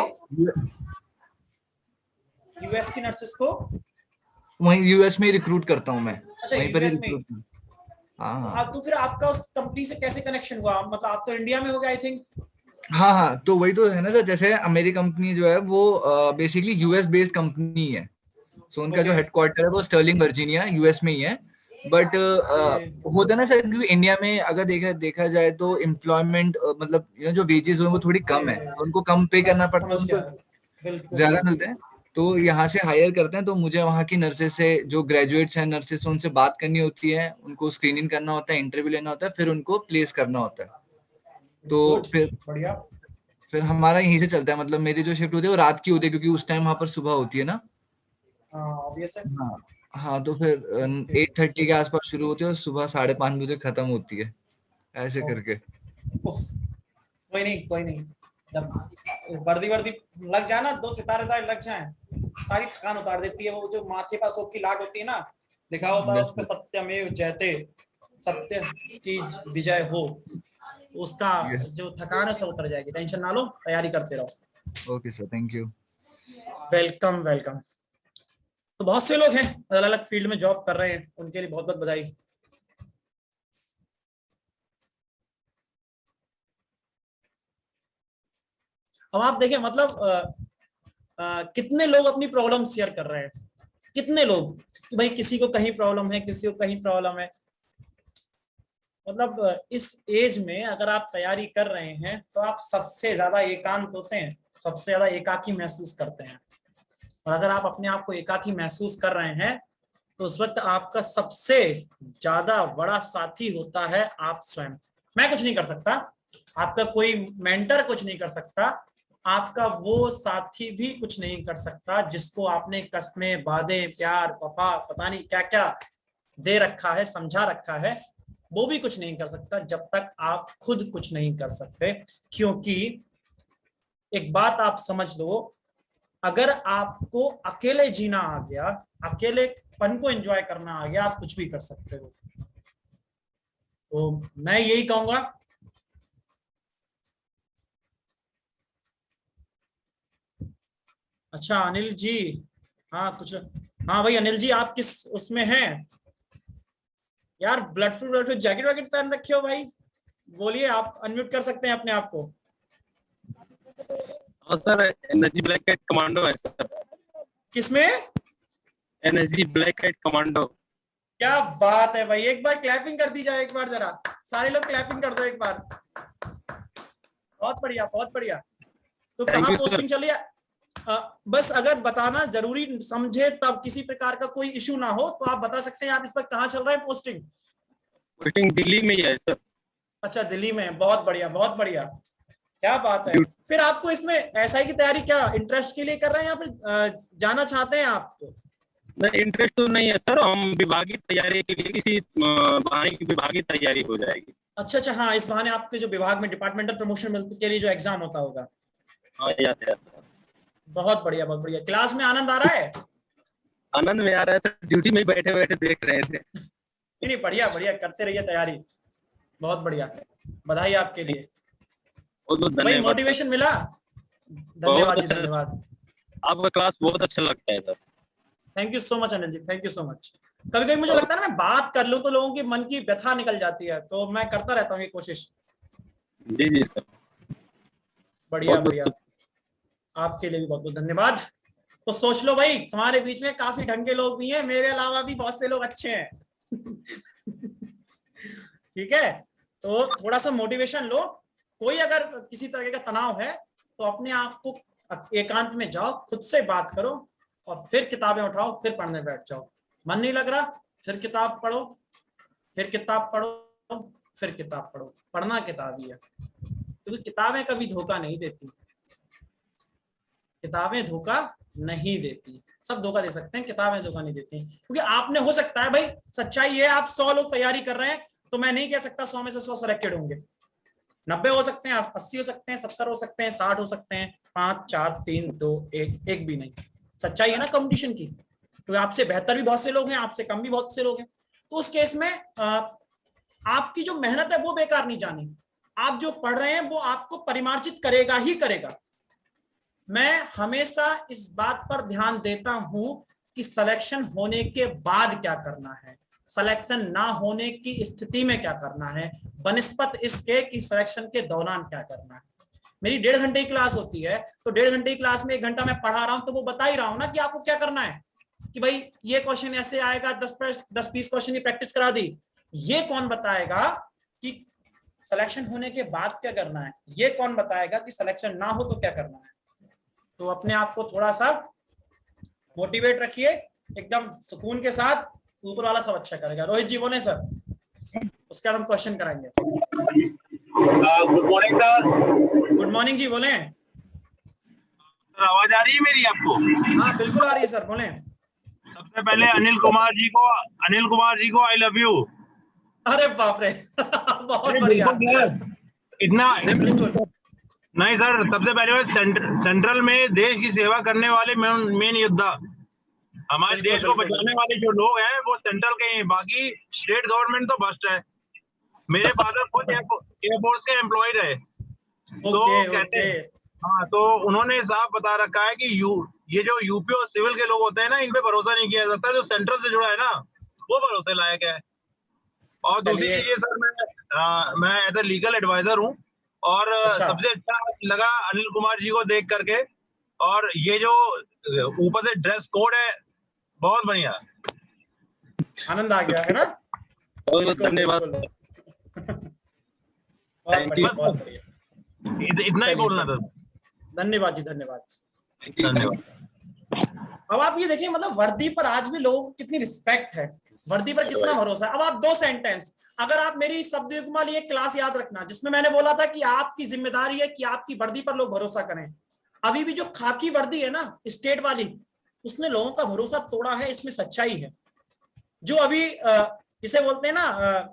यूएस की नर्सेस को वहीं यूएस में रिक्रूट करता हूँ मैं। अच्छा, वहीं पर ही यूएस में। रिक्रूट। हाँ, तो फिर आपका उस कंपनी से कैसे कनेक्शन हुआ? मतलब आप तो इंडिया में हो गए आई थिंक। हाँ, तो वही तो है ना सर। जैसे मेरी कंपनी जो है वो बेसिकली यूएस बेस्ड कंपनी है। सो उनका जो हेडक्वार्टर है वो स्टर्लिंग वर्जीनिया यूएस में ही है। बट होता है ना सर, क्योंकि इंडिया में अगर देखा जाए तो एम्प्लॉयमेंट मतलब जो वेजेस है वो थोड़ी कम है, तो उनको कम पे करना पड़ता है, उनको ज्यादा मिलते हैं। तो यहाँ से हायर करते हैं, तो मुझे वहाँ की नर्सेस से, जो ग्रेजुएट्स हैं नर्सेस, उनसे बात करनी होती है, उनको स्क्रीनिंग करना होता है, इंटरव्यू लेना होता है, फिर उनको प्लेस करना होता है। तो फिर हमारा यहीं से चलता है। मतलब मेरी जो शिफ्ट होती है वो रात की होती है, क्योंकि उस टाइम वहाँ पर सुबह होती है ना। ऑब्वियस है। हाँ हाँ, तो फिर 8:30 के आसपास शुरू होती है और सुबह 5:30 बजे खत्म होती है, ऐसे करके। उफ, कोई नहीं, जब वर्दी लग जाए ना, 2 सितारे लग जाए, सारी थकान उतार देती है। वो जो माथे पर शोक की लाट होती है ना, लिखा होता है उस पे सत्यमेव जयते, सत्य की विजय हो, उसका जो थकान है सब उतर जाएगी। टेंशन ना लो, तैयारी करते रहो। Okay sir, thank you. Welcome. तो बहुत से लोग हैं अलग अलग फील्ड में जॉब कर रहे हैं, उनके लिए बहुत बहुत बधाई। अब आप देखें, मतलब कितने लोग अपनी प्रॉब्लम शेयर कर रहे हैं, कितने लोग कि भाई किसी को कहीं प्रॉब्लम है, किसी को कहीं प्रॉब्लम है। मतलब इस एज में अगर आप तैयारी कर रहे हैं तो आप सबसे ज्यादा एकांत होते हैं, सबसे ज्यादा एकाकी महसूस करते हैं। और अगर आप अपने आप को एकाकी महसूस कर रहे हैं तो उस वक्त आपका सबसे ज्यादा बड़ा साथी होता है आप स्वयं। मैं कुछ नहीं कर सकता, आपका कोई मेंटर कुछ नहीं कर सकता, आपका वो साथी भी कुछ नहीं कर सकता जिसको आपने कस्में, वादे, प्यार, वफा, पता नहीं क्या क्या दे रखा है, समझा रखा है, वो भी कुछ नहीं कर सकता जब तक आप खुद कुछ नहीं कर सकते। क्योंकि एक बात आप समझ लो, अगर आपको अकेले जीना आ गया, अकेलेपन को एंजॉय करना आ गया, आप कुछ भी कर सकते हो। तो मैं यही कहूंगा, अच्छा अनिल जी, हाँ कुछ, हाँ भाई अनिल जी, आप किस उसमें हैं यार? ब्लड फ्लू जैकेट वैकेट पहन रखे हो भाई, बोलिए, आप अनम्यूट कर सकते हैं अपने आप को। Sir energy black hat commando है सर। किसमें? Energy black hat commando. क्या बात है भाई, एक बार क्लैपिंग कर दी जाए, एक बार जरा सारे लोग क्लैपिंग कर दो एक बार। बहुत बढ़िया, बहुत बढ़िया। तो कहाँ पोस्टिंग चली है? बस अगर बताना जरूरी समझे, तब किसी प्रकार का कोई इशू ना हो तो आप बता सकते हैं आप इस पर कहाँ चल रहा है पोस्टिंग? पोस्टिंग दिल्ली में ही है सर। अच्छा दिल्ली में, बहुत बढ़िया, बहुत बढ़िया, क्या बात है। फिर आपको इसमें एसआई की तैयारी क्या इंटरेस्ट के लिए कर रहे हैं या फिर जाना चाहते हैं आप? नहीं, इंटरेस्ट तो नहीं है सर, हम विभागीय तैयारी के लिए किसी बहाने की विभागीय तैयारी हो जाएगी। अच्छा, हाँ, इस बहाने आपके जो विभाग में डिपार्टमेंटल प्रमोशन के लिए जो एग्जाम होता होगा। हाँ याद। बहुत बढ़िया, बहुत बढ़िया। क्लास में आनंद आ रहा है? आनंद में आ रहा है सर, ड्यूटी में बैठे बैठे देख रहे थे। नहीं, बढ़िया बढ़िया, करते रहिए तैयारी, बहुत बढ़िया, बधाई आपके लिए। भाई मोटिवेशन मिला? धन्यवाद जी, धन्यवाद। आपका क्लास बहुत अच्छा लगता है sir. Thank you so much Anil ji, thank you so much. कभी कभी मुझे लगता है ना, मैं बात कर लूं तो लोगों की मन की व्यथा निकल जाती है, तो मैं करता रहता हूँ ये कोशिश। जी जी सर, बढ़िया बढ़िया, आपके लिए भी बहुत बहुत धन्यवाद। तो सोच लो भाई, तुम्हारे बीच में काफी ढंग के लोग भी हैं, मेरे अलावा भी बहुत से लोग अच्छे हैं। ठीक है, तो थोड़ा सा मोटिवेशन लो। कोई अगर किसी तरह का तनाव है तो अपने आप को एकांत में जाओ, खुद से बात करो और फिर किताबें उठाओ, फिर पढ़ने बैठ जाओ। मन नहीं लग रहा, फिर किताब पढ़ो, फिर किताब पढ़ो, फिर किताब पढ़ो। पढ़ना किताब ही है, क्योंकि किताबें कभी धोखा नहीं देती, किताबें धोखा नहीं देती। सब धोखा दे सकते हैं, किताबें धोखा नहीं देती। क्योंकि आपने, हो सकता है भाई, सच्चाई है आप 100 लोग तैयारी कर रहे हैं, तो मैं नहीं कह सकता 100 में से 100 सिलेक्टेड होंगे। 90 हो सकते हैं, आप 80 हो सकते हैं, 70 हो सकते हैं, 60 हो सकते हैं, 5 4 3 2 1 एक भी नहीं। सच्चाई है ना कंपटीशन की, तो आपसे बेहतर भी बहुत से लोग हैं, आपसे कम भी बहुत से लोग हैं। तो उस केस में आपकी जो मेहनत है वो बेकार नहीं जानी। आप जो पढ़ रहे हैं वो आपको परिमार्जित करेगा ही करेगा। मैं हमेशा इस बात पर ध्यान देता हूं कि सिलेक्शन होने के बाद क्या करना है, सिलेक्शन ना होने की स्थिति में क्या करना है, बनिस्पत इसके कि सिलेक्शन के दौरान क्या करना है। मेरी 1.5 घंटे की क्लास होती है, तो 1.5 घंटे की क्लास में 1 घंटा मैं पढ़ा रहा हूं, तो वो बता ही रहा हूं ना कि आपको क्या करना है। कि भाई ये क्वेश्चन ऐसे आएगा, 10-20 क्वेश्चन की प्रैक्टिस करा दी। ये कौन बताएगा कि सिलेक्शन होने के बाद क्या करना है? ये कौन बताएगा कि सिलेक्शन ना हो तो क्या करना है? तो अपने आप को थोड़ा सा मोटिवेट रखिए, एकदम सुकून के साथ, ऊपर वाला सब अच्छा करेगा। रोहित जी बोले सर, उसके बाद हम क्वेश्चन कराएंगे। Good morning sir. Good morning ji, बोले। आवाज आ रही है मेरी आपको? हाँ बिल्कुल आ रही है सर, बोले। सबसे पहले अनिल कुमार जी को आई लव यू। अरे बाप रे बहुत बढ़िया। इतना नहीं सर, सबसे पहले सेंट्रल में देश की सेवा करने वाले मेन योद्धा, हमारे देश को बचाने वाले जो लोग हैं वो सेंट्रल के हैं, बाकी स्टेट गवर्नमेंट तो बस्ट है। मेरे फादर खुद एयरफोर्स के एम्प्लॉय रहे, तो कहते हैं हाँ, तो उन्होंने साफ बता रखा है कि ये जो यूपी और सिविल के लोग होते हैं ना, इन पे भरोसा नहीं किया जा सकता। जो सेंट्रल से जुड़ा है ना, वो भरोसे लायक है। और दूसरी चीज ये सर, मैं एज ए लीगल एडवाइजर हूँ, और सबसे अच्छा लगा अनिल कुमार जी को देख करके, और ये जो ऊपर से ड्रेस कोड है बहुत बढ़िया, आनंद आ गया है ना। बहुत धन्यवाद। इतना ही बोलना था। धन्यवाद जी, धन्यवाद। धन्यवाद। अब आप ये देखिए, मतलब वर्दी पर आज भी लोगों को कितनी रिस्पेक्ट है, वर्दी पर कितना भरोसा है। अब आप 2 सेंटेंस, अगर आप मेरी शब्द युग्मावली एक क्लास याद रखना जिसमें मैंने बोला था कि आपकी जिम्मेदारी है कि आपकी वर्दी पर लोग भरोसा करें। अभी भी जो खाकी वर्दी है ना स्टेट वाली, उसने लोगों का भरोसा तोड़ा है, इसमें सच्चाई है। जो अभी इसे बोलते हैं ना,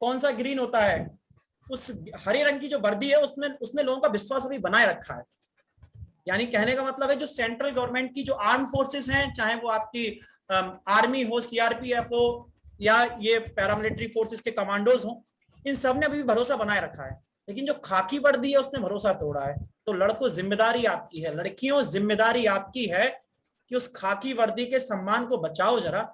कौन सा ग्रीन होता है, उस हरे रंग की जो वर्दी है उसने लोगों का विश्वास अभी बनाए रखा है। यानी कहने का मतलब है जो सेंट्रल गवर्नमेंट की जो आर्म फोर्सेस हैं, चाहे वो आपकी आर्मी हो, सीआरपीएफ हो, या ये पैरामिलिट्री फोर्सेस के कमांडोज हो, इन सब ने अभी भरोसा बनाए रखा है। लेकिन जो खाकी वर्दी है उसने भरोसा तोड़ा है। तो लड़कों, जिम्मेदारी आपकी है, लड़कियों जिम्मेदारी आपकी है कि उस खाकी वर्दी के सम्मान को बचाओ जरा,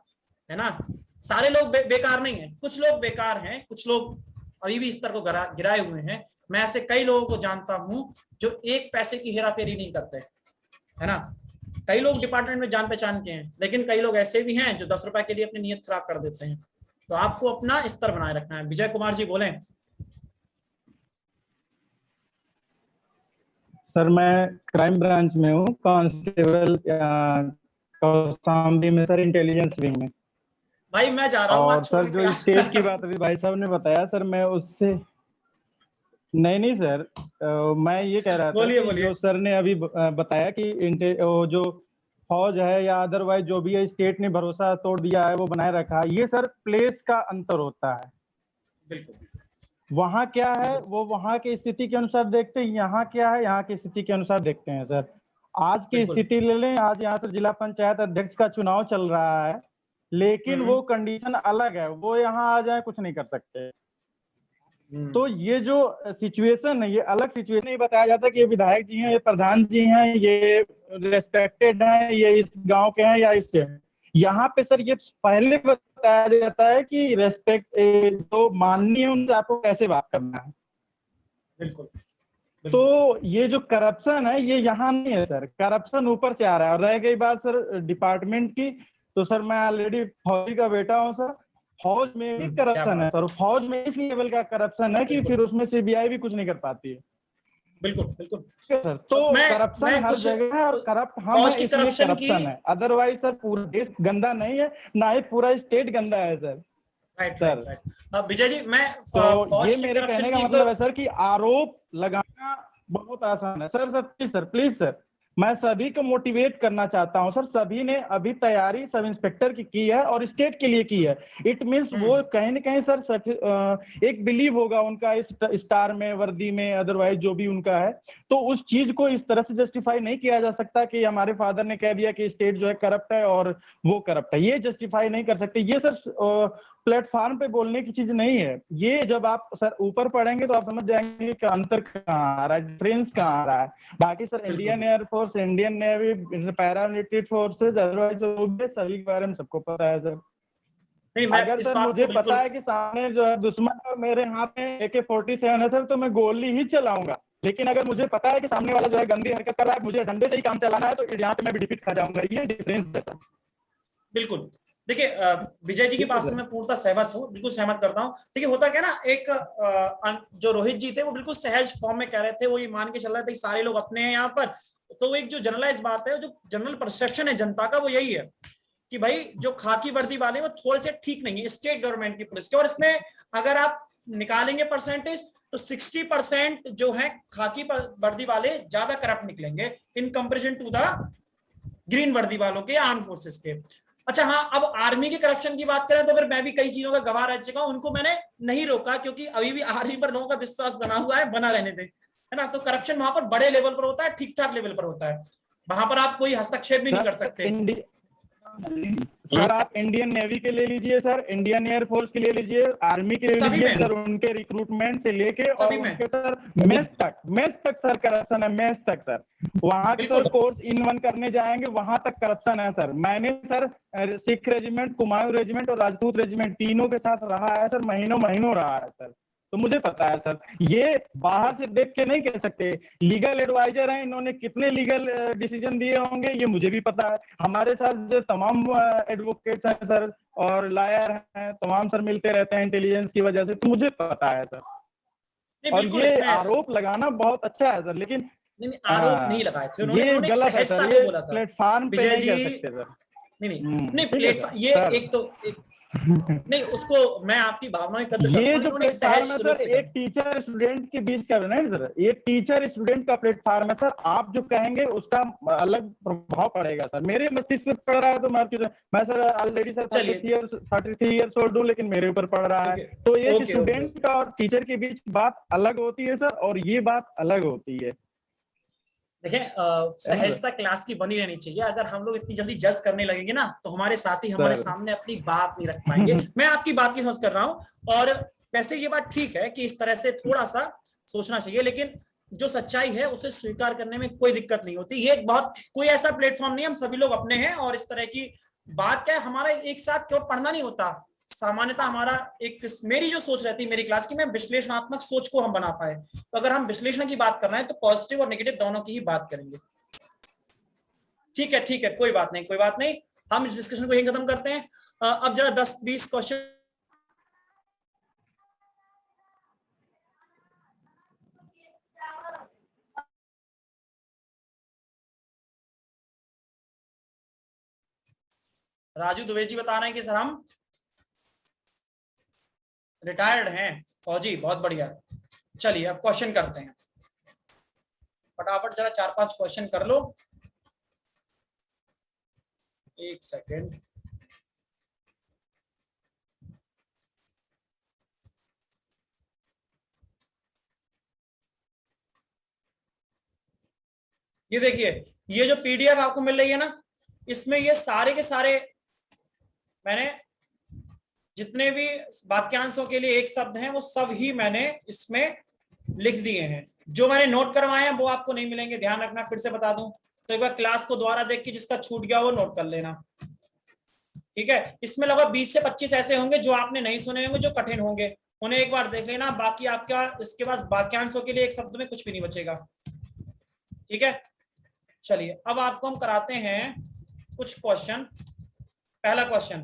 है ना। सारे लोग बेकार नहीं है, कुछ लोग बेकार हैं, कुछ लोग अभी भी स्तर को गिराए हुए हैं। मैं ऐसे कई लोगों को जानता हूं जो 1 पैसे की हेराफेरी नहीं करते, है ना। कई लोग डिपार्टमेंट में जान पहचान के हैं, लेकिन कई लोग ऐसे भी हैं जो 10 रुपए के लिए अपनी नीयत खराब कर देते हैं। तो आपको अपना स्तर बनाए रखना है। विजय कुमार जी बोलें। सर मैं क्राइम ब्रांच में हूँ, कांस्टेबल कौशाम्बी में सर, इंटेलिजेंस विंग में। भाई मैं जा रहा हूँ। और सर जो स्टेट की बात अभी भाई साहब ने बताया सर, मैं उससे नहीं सर, मैं ये कह रहा था कि जो सर ने अभी बताया कि जो फौज है या अदरवाइज जो भी है, स्टेट ने भरोसा तोड़ दिया है, वो बनाए रखा है। ये सर प्लेस का अंतर होता है। बिल्कुल। वहाँ क्या है वो वहाँ की स्थिति के अनुसार देखते हैं, यहाँ क्या है यहाँ की स्थिति के अनुसार देखते हैं। सर आज की स्थिति ले लें, आज यहाँ सर जिला पंचायत अध्यक्ष का चुनाव चल रहा है, लेकिन वो कंडीशन अलग है, वो यहाँ आ जाए कुछ नहीं कर सकते। तो ये जो सिचुएशन है, ये अलग सिचुएशन नहीं बताया जाता कि ये विधायक जी हैं, ये प्रधान जी हैं, ये रेस्पेक्टेड हैं, ये इस गांव के हैं या इससे। यहाँ पे सर ये पहले बताया जाता है कि रेस्पेक्ट जो माननीय उनसे आपको कैसे बात करना है। बिल्कुल। तो ये जो करप्शन है ये यहाँ नहीं है सर, करप्शन ऊपर से आ रहा है। और रह गई बात सर डिपार्टमेंट की, तो सर मैं ऑलरेडी फौजी का बेटा हूँ सर। फौज में भी करप्शन है सर, फौज में इस लेवल का करप्शन है कि फिर उसमें सीबीआई भी कुछ नहीं कर पाती है। बिल्कुल बिल्कुल सर। तो करप्शन हर जगह है, और करप्ट हम हैं, इसमें करप्शन है। अदरवाइज सर पूरा देश गंदा नहीं है, ना ही पूरा स्टेट गंदा है सर। राइट। विजय जी, मैं तो ये मेरे कहने का मतलब है सर कि आरोप लगाना बहुत आसान है। सर प्लीज सर, मैं सभी को मोटिवेट करना चाहता हूं सर। सभी ने अभी तैयारी सब इंस्पेक्टर की है और स्टेट के लिए की है। इट मींस वो कहीं ना कहीं सर एक बिलीव होगा उनका इस स्टार में, वर्दी में, अदरवाइज जो भी उनका है। तो उस चीज को इस तरह से जस्टिफाई नहीं किया जा सकता कि हमारे फादर ने कह दिया कि स्टेट जो है करप्ट है और वो करप्ट है। ये जस्टिफाई नहीं कर सकते। ये सर प्लेटफॉर्म पे बोलने की चीज नहीं है। ये जब आप सर ऊपर पढ़ेंगे तो आप समझ जाएंगे कि अंतर कहाँ आ रहा है, डिफरेंस कहाँ आ रहा है। बाकी sir Indian air force, Indian navy, paramilitary forces, otherwise सभी के बारे में सबको पता है सर। अगर सर मुझे पता है कि सामने जो है दुश्मन है, मेरे हाथ में AK-47 है सर, तो मैं गोली ही चलाऊंगा। लेकिन अगर मुझे पता है कि सामने वाला जो है गंदी हरकत कर रहा है, मुझे डंडे से ही काम चलाना है, तो यहाँ पे मैं भी डिफीट खा जाऊंगा। ये डिफरेंस है सर। बिल्कुल। देखिए विजय जी की बात से मैं पूर्णतः सहमत हूँ, बिल्कुल सहमत करता हूँ। देखिए होता क्या ना, एक जो रोहित जी थे वो बिल्कुल सहज फॉर्म में कह रहे थे, वो ये मान के चल रहे थे कि सारे लोग अपने हैं यहाँ पर। तो एक जो जनरलाइज बात है, जो जनरल परसेप्शन है जनता का, वो यही है कि भाई जो खाकी वर्दी वाले वो थोड़े से ठीक नहीं है स्टेट गवर्नमेंट की पुलिस के। और इसमें अगर आप निकालेंगे परसेंटेज तो 60% जो है खाकी वर्दी वाले ज्यादा करप्ट निकलेंगे in comparison to the green वर्दी वालों के, आर्म फोर्सेस के। अच्छा हाँ, अब आर्मी के करप्शन की बात करें तो फिर मैं भी कई चीजों का गवाह रह चुका हूं, उनको मैंने नहीं रोका क्योंकि अभी भी आर्मी पर लोगों का विश्वास बना हुआ है, बना रहने दे, है ना। तो करप्शन वहां पर बड़े लेवल पर होता है, ठीक ठाक लेवल पर होता है, वहां पर आप कोई हस्तक्षेप भी नहीं कर सकते। सर आप इंडियन नेवी के ले लीजिए, सर इंडियन एयरफोर्स के ले लीजिए, आर्मी के ले लीजिए सर, उनके रिक्रूटमेंट से लेके और उनके सर मेस तक सर करप्शन है, मेस तक सर। वहां के सर कोर्स इन वन करने जाएंगे वहां तक करप्शन है सर। मैंने sir Sikh regiment, Kumaon regiment और राजपूत रेजिमेंट तीनों के साथ रहा है सर, महीनों रहा है सर, तो मुझे पता है सर। ये बाहर से देख के नहीं कह सकते, लीगल एडवाइजर हैं, इन्होंने कितने लीगल डिसीजन दिए होंगे ये मुझे भी पता है। हमारे साथ जो तमाम एडवोकेट्स हैं सर और लॉयर हैं, तमाम सर मिलते रहते हैं इंटेलिजेंस की वजह से, तो मुझे पता है सर। और ये आरोप लगाना बहुत अच्छा है सर, लेकिन आरोप नहीं लगाए थे उन्होंने, ये गलत है सर, ये प्लेटफॉर्म पे नहीं कह सकते सर। नहीं प्लेटफॉर्म ये एक तो नहीं, उसको मैं आपकी भावनाओं की कदर ये जो प्लेटफॉर्म है सर एक टीचर स्टूडेंट के बीच का है ना सर, ये टीचर स्टूडेंट का प्लेटफॉर्म है सर। आप जो कहेंगे उसका अलग प्रभाव पड़ेगा सर, मेरे मस्तिष्क पे पड़ रहा है तो मैं sir already sir 33 years old हूँ, लेकिन मेरे ऊपर पड़ रहा है। तो ये स्टूडेंट का और टीचर के बीच बात अलग होती है सर, और ये बात अलग होती है। देखें, सहजता क्लास की बनी रहनी चाहिए। अगर हम लोग इतनी जल्दी जज करने लगेंगे ना तो हमारे साथी हमारे सामने अपनी बात नहीं रख पाएंगे। मैं आपकी बात की समझ कर रहा हूं, और वैसे ये बात ठीक है कि इस तरह से थोड़ा सा सोचना चाहिए, लेकिन जो सच्चाई है उसे स्वीकार करने में कोई दिक्कत नहीं होती। ये बहुत कोई ऐसा प्लेटफॉर्म नहीं, हम सभी लोग अपने हैं, और इस तरह की बात क्या है, हमारा एक साथ क्यों पढ़ना नहीं होता। सामान्यतः हमारा एक, मेरी जो सोच रहती है मेरी क्लास की, मैं विश्लेषणात्मक सोच को हम बना पाए। तो अगर हम विश्लेषण की बात कर रहे हैं तो पॉजिटिव और नेगेटिव दोनों की ही बात करेंगे। ठीक है, कोई बात नहीं, हम इस डिस्कशन को यहीं खत्म करते हैं। अब जरा 10-20 क्वेश्चन राजू दुबे जी बता रहे हैं कि सर हम रिटायर्ड हैं फौजी, बहुत बढ़िया। चलिए अब क्वेश्चन करते हैं, फटाफट जरा 4-5 क्वेश्चन कर लो। एक सेकेंड, ये देखिए, ये जो पीडीएफ आपको मिल रही है ना, इसमें ये सारे के सारे मैंने जितने भी वाक्यांशों के लिए एक शब्द हैं वो सब ही मैंने इसमें लिख दिए हैं। जो मैंने नोट करवाए हैं वो आपको नहीं मिलेंगे, ध्यान रखना। फिर से बता दूं तो एक बार क्लास को दोबारा देख के जिसका छूट गया वो नोट कर लेना, ठीक है। इसमें लगभग 20 से 25 ऐसे होंगे जो आपने नहीं सुने होंगे, जो कठिन होंगे, उन्हें एक बार देख लेना। बाकी आपका इसके पास वाक्यांशों के लिए एक शब्द में कुछ भी नहीं बचेगा, ठीक है। चलिए अब आपको हम कराते हैं कुछ क्वेश्चन। पहला क्वेश्चन,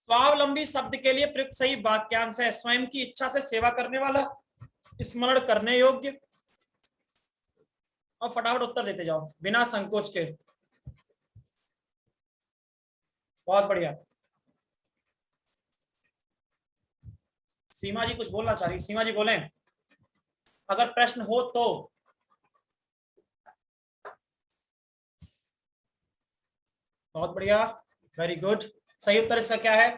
स्वावलंबी शब्द के लिए प्रयुक्त सही वाक्यांश है स्वयं की इच्छा से सेवा करने वाला, स्मरण करने योग्य। और फटाफट उत्तर देते जाओ बिना संकोच के। बहुत बढ़िया। सीमा जी कुछ बोलना चाह रही, सीमा जी बोलें अगर प्रश्न हो तो। बहुत बढ़िया, वेरी गुड। सही उत्तर इसका क्या है?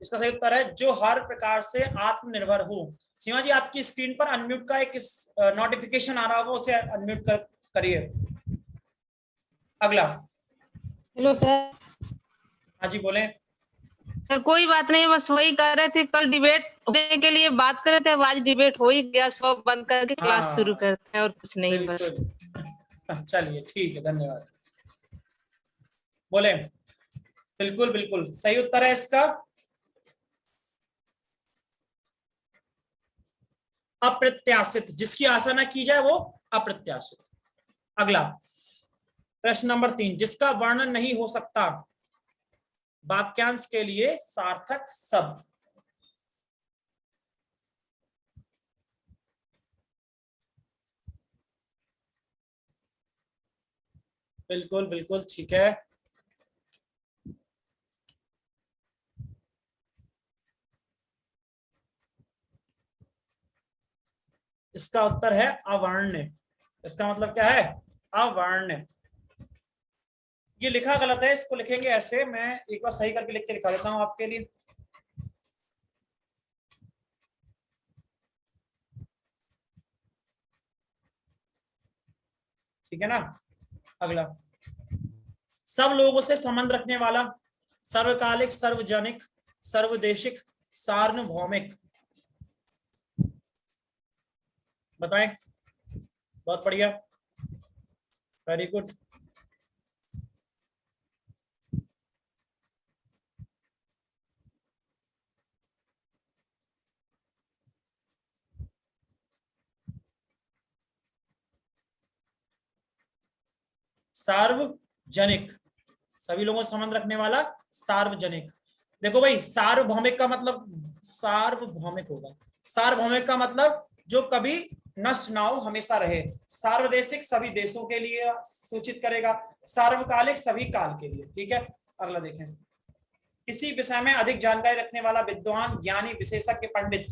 इसका सही उत्तर है जो हर प्रकार से आत्मनिर्भर हो। सीमा जी आपकी स्क्रीन पर अनम्यूट का एक नोटिफिकेशन आ रहा होगा, उसे अनम्यूट करिए। अगला। Hello sir. हाँ जी बोलें। सर कोई बात नहीं, बस वही कर रहे थे, कल डिबेट होने के लिए बात कर रहे थे, अब आज डिबेट हो ही गया, सब बंद करके क्लास शुरू करते हैं और कुछ नहीं बस। चलिए ठीक है, धन्यवाद। बोले। बिल्कुल बिल्कुल सही उत्तर है इसका अप्रत्याशित, जिसकी आशा न की जाए वो अप्रत्याशित। अगला प्रश्न नंबर 3, जिसका वर्णन नहीं हो सकता, वाक्यांश के लिए सार्थक शब्द। बिल्कुल बिल्कुल ठीक है। इसका उत्तर है अवर्ण्य। इसका मतलब क्या है? अवर्ण्य। ये लिखा गलत है, इसको लिखेंगे ऐसे, मैं एक बार सही करके लिख के दिखा देता हूं आपके लिए। ठीक है ना। अगला, सब लोगों से संबंध रखने वाला, सर्वकालिक, सर्वजनिक, सर्वदेशिक, सार्वभौमिक। बताएं। बहुत बढ़िया, वेरी गुड। सार्वजनिक, सभी लोगों से संबंध रखने वाला, सार्वजनिक। देखो भाई, सार्वभौमिक का मतलब सार्वभौमिक होगा। सार्वभौमिक का मतलब जो कभी नष्ट ना हो, हमेशा रहे। सार्वदेशिक सभी देशों के लिए सूचित करेगा। सार्वकालिक सभी काल के लिए। ठीक है, अगला देखें। किसी विषय में अधिक जानकारी रखने वाला, विद्वान, ज्ञानी, विशेषज्ञ, पंडित।